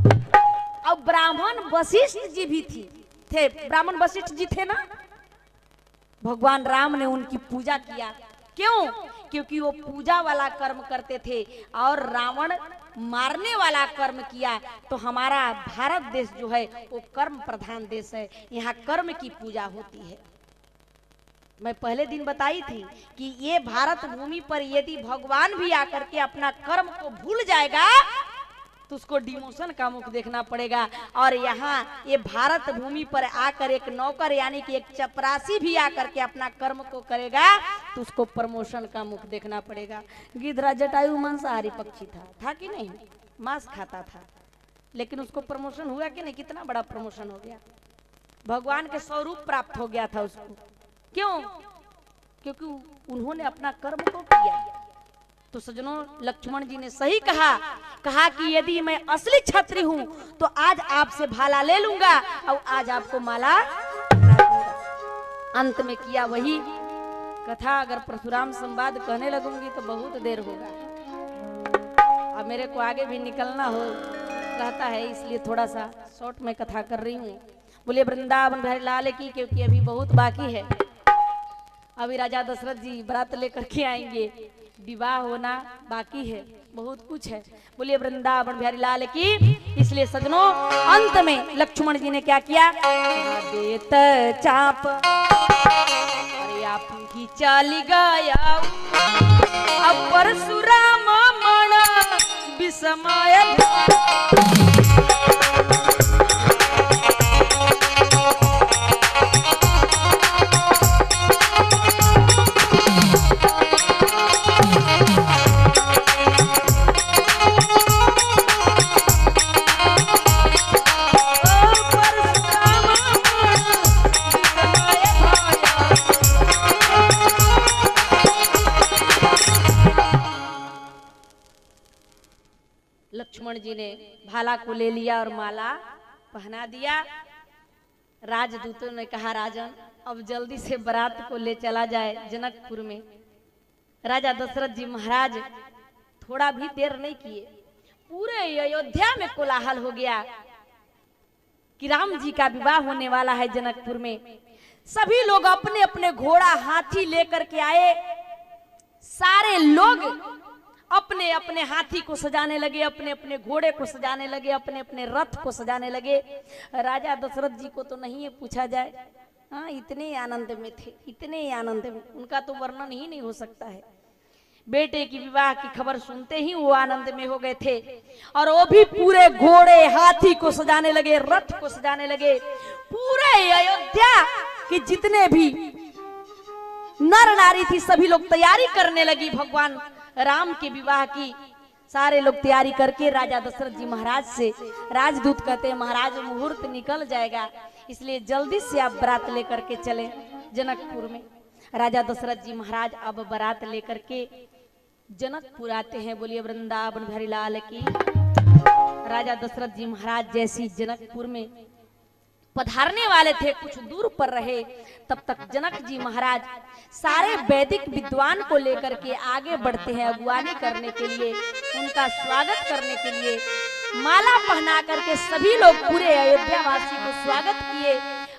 D: अब ब्राह्मण वशिष्ठ जी भी थे, ब्राह्मण वशिष्ठ जी थे ना, भगवान राम ने उनकी पूजा किया। क्यों? क्योंकि वो पूजा वाला कर्म करते थे और रावण मारने वाला कर्म किया। तो हमारा भारत देश जो है वो कर्म प्रधान देश है, यहाँ कर्म की पूजा होती है। मैं पहले दिन बताई थी कि ये भारत भूमि पर यदि भगवान भी आकर के अपना कर्म को भूल जाएगा तो उसको डिमोशन का मुख देखना पड़ेगा। और यहाँ ये भारत भूमि पर आकर एक नौकर यानी कि एक चपरासी भी आकर के अपना कर्म को करेगा तो उसको प्रमोशन का मुख देखना पड़ेगा। गिद्धरा जटायु मांसाहारी पक्षी था कि नहीं? मांस खाता था, लेकिन उसको प्रमोशन हुआ कि नहीं? कितना बड़ा प्रमोशन हो गया, भगवान के स्वरूप प्राप्त हो गया था उसको। क्यों? क्योंकि उन्होंने अपना कर्म को किया। तो सज्जनों, लक्ष्मण जी ने सही कहा कि यदि मैं असली छत्री हूं तो आज आपसे भाला ले लूंगा और आज आपको माला पहना दूंगा। अंत में किया वही कथा। अगर परशुराम संवाद कहने लगूंगी तो बहुत देर होगा, अब मेरे को आगे भी निकलना हो कहता है, इसलिए थोड़ा सा शॉर्ट में कथा कर रही हूँ। बोलिए वृंदावन बिहारी लाल की, क्योंकि अभी बहुत बाकी है। अभी राजा दशरथ जी बारात लेकर के आएंगे, विवाह होना बाकी है, बहुत कुछ है। बोलिए वृंदावन बिहारी लाल की। इसलिए सजनों, अंत में लक्ष्मण जी ने क्या किया? देत चाप अरे आप ही चली गया, अब परशुराम मण विस्मय। लक्ष्मण जी ने भाला को ले लिया और माला पहना दिया। राजदूतों ने कहा, राजन अब जल्दी से बारात को ले चला जाए जनकपुर में। राजा दशरथ जी महाराज थोड़ा भी देर नहीं किए, पूरे अयोध्या में कोलाहल हो गया कि राम जी का विवाह होने वाला है जनकपुर में। सभी लोग अपने अपने घोड़ा हाथी लेकर के आए, सारे लोग अपने अपने हाथी को सजाने लगे, अपने अपने घोड़े को सजाने लगे, अपने अपने रथ को सजाने लगे। राजा दशरथ जी को तो नहीं ये पूछा जाए, हाँ इतने आनंद में थे, इतने आनंद में, उनका तो वर्णन ही नहीं हो सकता है। बेटे की विवाह की खबर सुनते ही वो आनंद में हो गए थे, और वो भी पूरे घोड़े हाथी को सजाने लगे, रथ को सजाने लगे। पूरे अयोध्या के जितने भी नर नारी थी सभी लोग तैयारी करने लगी भगवान राम के विवाह की। सारे लोग तैयारी करके राजा दशरथ जी महाराज से, राजदूत कहते हैं महाराज मुहूर्त निकल जाएगा, इसलिए जल्दी से आप बारात लेकर के चले जनकपुर में। राजा दशरथ जी महाराज अब बारात लेकर के जनकपुर आते हैं। बोलिए वृंदावन बिहारी लाल की। राजा दशरथ जी महाराज जैसी जनकपुर में पधारने वाले थे कुछ दूर पर रहे, तब तक जनक जी महाराज सारे वैदिक विद्वान को लेकर के आगे बढ़ते हैं अगुवानी करने के लिए, उनका स्वागत करने के लिए। माला पहना करके सभी लोग पूरे अयोध्या वासी को स्वागत किए।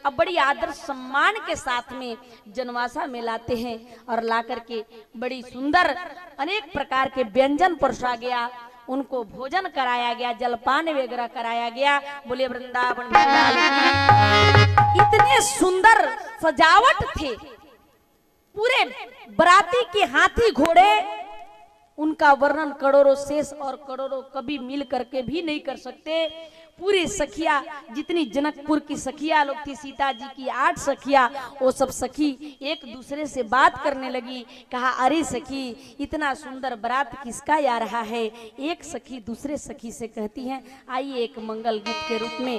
D: अब बड़ी आदर सम्मान के साथ में जनवासा में लाते हैं और ला करके बड़ी सुंदर अनेक प्रकार के व्यंजन परोसा गया, उनको भोजन कराया गया, जलपान वगैरह कराया गया। बोले वृंदावन की। इतने सुंदर सजावट थे, पूरे बराती के हाथी घोड़े, उनका वर्णन करोड़ों शेष और करोड़ों कवि मिल करके भी नहीं कर सकते। पूरी सखिया, जितनी जनकपुर की सखिया लोग थी, सीता जी की 8 सखिया, वो सब सखी एक दूसरे से बात करने लगी। कहा अरे सखी, इतना सुंदर बारात किसका आ रहा है। एक सखी दूसरे सखी से कहती हैं आइए एक मंगल गीत के रूप में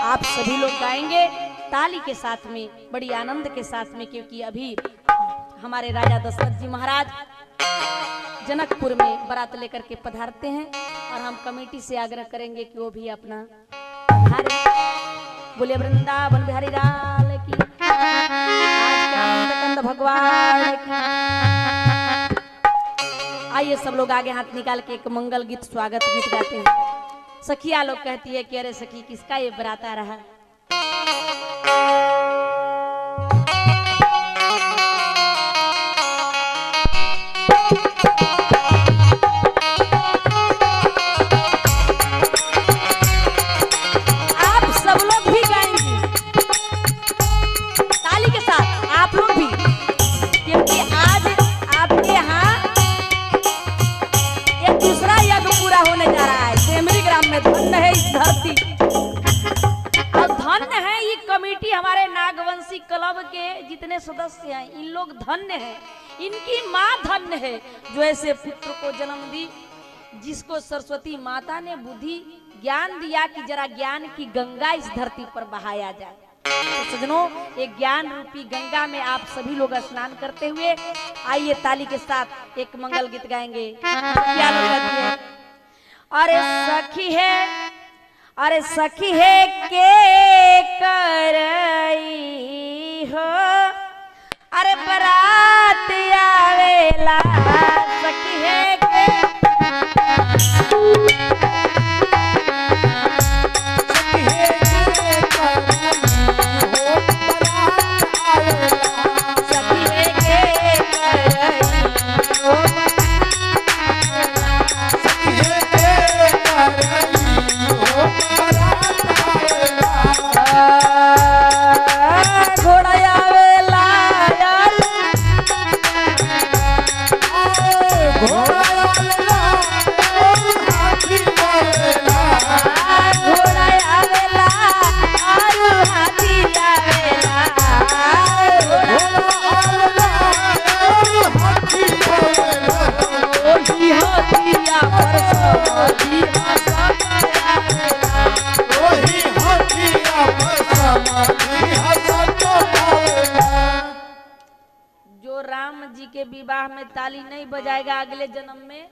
D: आप सभी लोग गाएंगे ताली के साथ में, बड़ी आनंद के साथ में, क्योंकि अभी हमारे राजा दशरथ जी महाराज जनकपुर में बारात लेकर के पधारते हैं और हम कमेटी से आग्रह करेंगे कि वो भी अपना पधारे। बोले वृंदावन बिहारी लाल की, आज के आनंद कंद भगवान की। आइए सब लोग आगे हाथ निकाल के एक मंगल गीत, स्वागत गीत गाते हैं। सखिया लोग कहती है कि अरे सखी किसका ये बारात आ रहा। क्लब के जितने सदस्य हैं इन लोग धन्य हैं, इनकी माँ धन्य है जो ऐसे पुत्र को जन्म दी, जिसको सरस्वती माता ने बुद्धि ज्ञान दिया कि जरा ज्ञान की गंगा इस धरती पर बहाया जाए। तो सजनों, एक ज्ञान रूपी गंगा में आप सभी लोग स्नान करते हुए आइए ताली के साथ एक मंगल गीत गाएंगे। क्या लोग कहती है अरे सखी है, अरे सखी है के करई हो, अरे बरात आवेला सखी है के, के विवाह में ताली नहीं बजाएगा अगले जन्म में।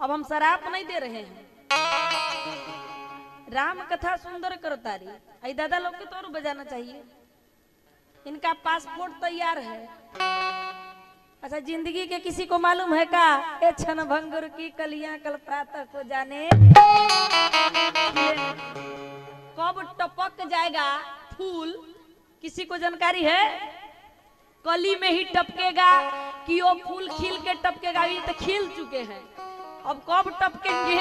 D: अब हम शराब नहीं दे रहे हैं, राम कथा सुंदर करता रही। आई दादा लोग के तो बजाना चाहिए, इनका पासपोर्ट तैयार है। अच्छा, जिंदगी के किसी को मालूम है का? ए क्षण भंगुर की कलियां कल प्रातः को जाने, कब टपक जाएगा फूल किसी को जानकारी है? कली में ही टपकेगा कि वो फूल खिल के टपकेगा? ये तो खिल चुके हैं, अब कब टपकेंगे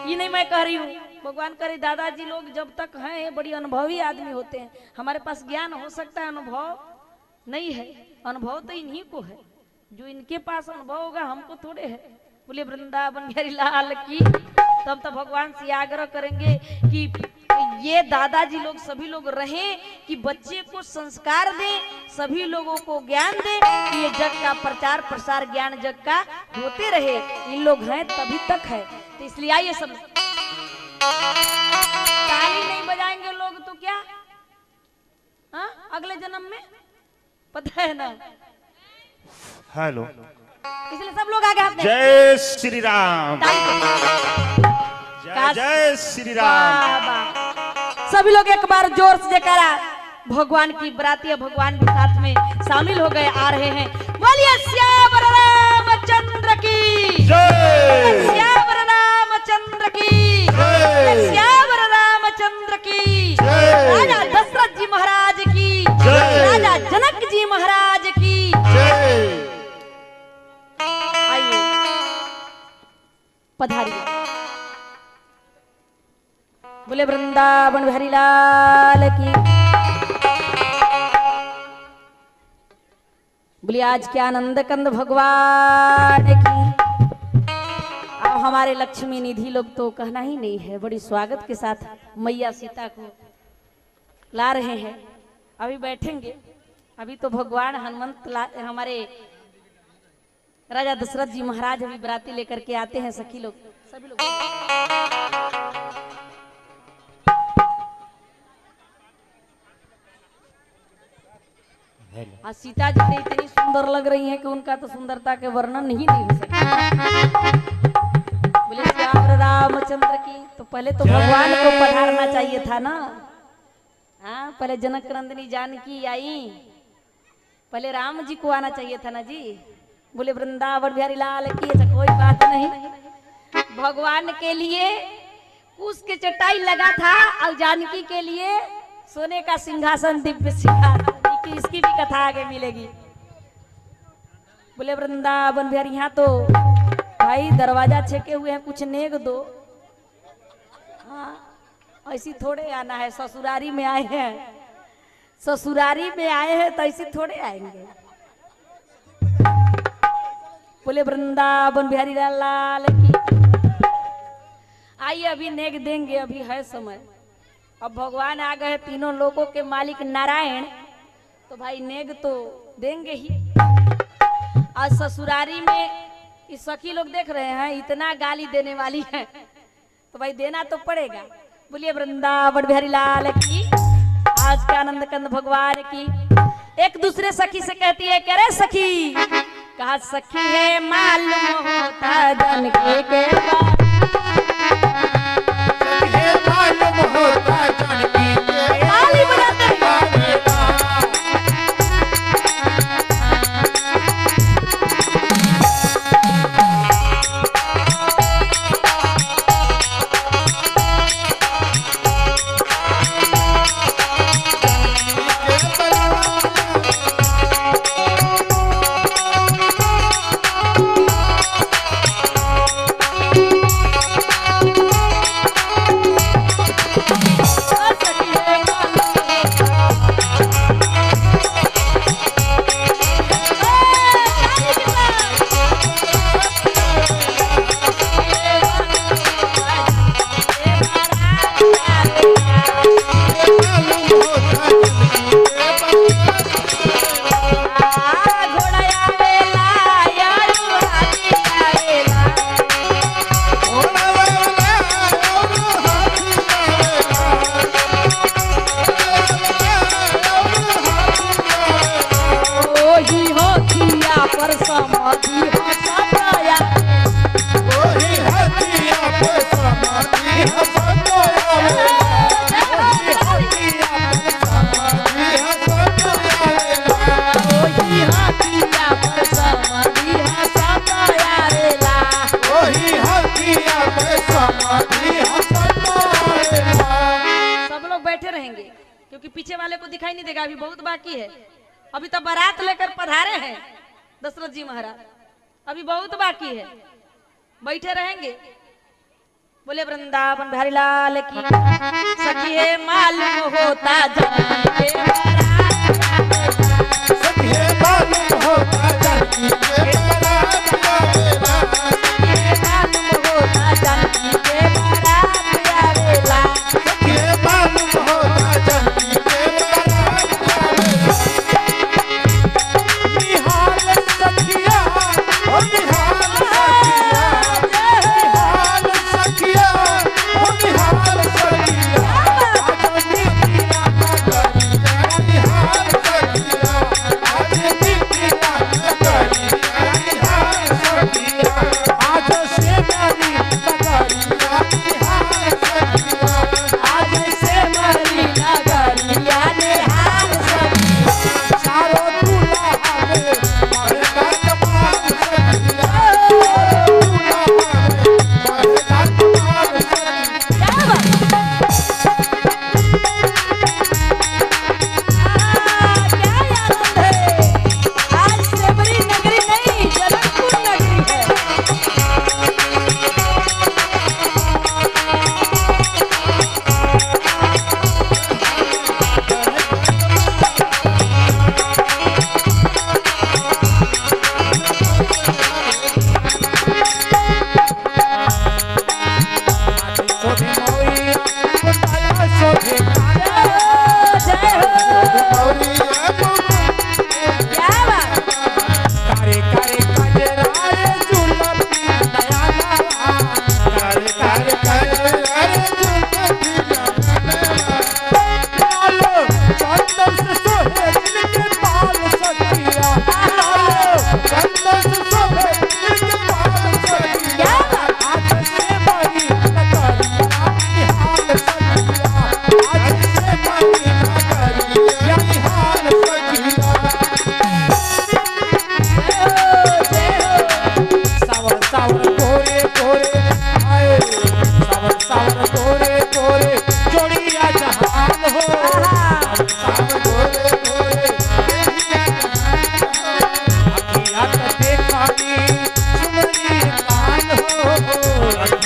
D: ये नहीं मैं कह रही हूँ। भगवान करे दादाजी लोग जब तक हैं बड़ी अनुभवी आदमी होते हैं। हमारे पास ज्ञान हो सकता है, अनुभव नहीं है। अनुभव तो इन्हीं को है, जो इनके पास अनुभव होगा हमको थोड़े है। बोले वृंदावन बिहारी लाल की। तब तो भगवान से आग्रह करेंगे कि ये दादाजी लोग सभी लोग रहें, कि बच्चे को संस्कार दें, सभी लोगों को ज्ञान दें, कि ये जग का प्रचार प्रसार ज्ञान जग का होते रहे। इन लोग हैं तभी तक है। तो इसलिए आइए सब ताली नहीं बजाएंगे लोग तो क्या हाँ अगले जन्म में पता है ना।
B: हेलो,
D: इसलिए सब लोग आगे हाथ दें।
B: जय श्री राम। जय जय श्री राम।
D: सभी लोग एक बार जोर से जयकारा। भगवान की बरातियां भगवान के साथ में शामिल हो गए, आ रहे हैं। बोलिए श्याम रामचंद्र की
B: जय,
D: श्याम रामचंद्र की जय, श्याम रामचंद्र की जय, राजा दशरथ जी महाराज की जय, राजा जनक जी महाराज की
B: जय।
D: आइए पधारिए। बोले वृंदावन बिहारी लाल की। बोले आज के आनंद कंद भगवान की। अब हमारे लक्ष्मी निधि लोग तो कहना ही नहीं है, बड़ी स्वागत के साथ मैया सीता को ला रहे हैं। अभी बैठेंगे, अभी तो भगवान हनुमंत हमारे राजा दशरथ जी महाराज अभी बराती लेकर के आते हैं। सखी लोग सभी लोग आज सीता जी तो इतनी सुंदर लग रही हैं कि उनका तो सुंदरता के वर्णन ही नहीं हो सकता। बोले श्याम रामचंद्र की। तो पहले तो भगवान को पधारना चाहिए था ना। हाँ, पहले जनक नंदिनी जानकी आई, पहले राम जी को आना चाहिए था ना जी। बोले वृंदावन बिहारी लाल की। अच्छा कोई बात नहीं, भगवान के लिए कुश के चटाई लगा था और जानकी के लिए सोने का सिंहासन, दिव्य सिंहासन। इसकी भी कथा आगे मिलेगी। बोले वृंदावन बिहारी। यहाँ तो भाई दरवाजा छेके हुए हैं, कुछ नेग दो। हाँ, ऐसी थोड़े आना है। ससुरारी में आए हैं, ससुरारी में आए हैं तो ऐसी थोड़े आएंगे। बोले वृंदावन बिहारी लाल की। आइए अभी नेग देंगे, अभी है समय। अब भगवान आ गए, तीनों लोगों के मालिक नारायण, तो भाई नेग तो देंगे ही। आज ससुरारी में इस सखी लोग देख रहे हैं, इतना गाली देने वाली है, तो भाई देना तो पड़ेगा। बोलिए वृंदावन बिहारी लाल की। आज का आनंद कंद भगवान की। एक दूसरे सखी से कहती है, कह रहे सखी, कहा सखी है मालूम होता जानकी के बात,
A: मालूम होता जानकी के
D: ताली बजाते हैं। पीछे वाले को दिखाई नहीं देगा, अभी बहुत बाकी है। अभी तो बारात लेकर पधारे हैं दशरथ जी महाराज, अभी बहुत बाकी है, बैठे रहेंगे। बोले वृंदावन बिहारी लाल की। सखी है मालूम होता जानकी के बारात,
A: सखी है मालूम होता जानकी के बारात आवेला,
D: सखी है मालूम होता जानकी के बारात आवेला,
A: सखी है मालूम होता जानकी के बारात आवेला। निहाल सखिया ओ निहाल सखिया, निहाल सखिया ओ निहाल सखिया, आज नीतिया करिया निहाल सखिया, आज नीतिया करिया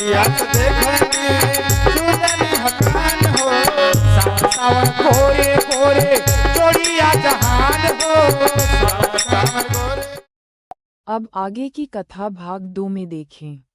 A: जोड़िया देखेंगे सुजनी हकान हो सावन सावन गोरे गोरे जोड़िया जहान हो सावन सावन गोरे।
E: अब आगे की कथा भाग 2 में देखें।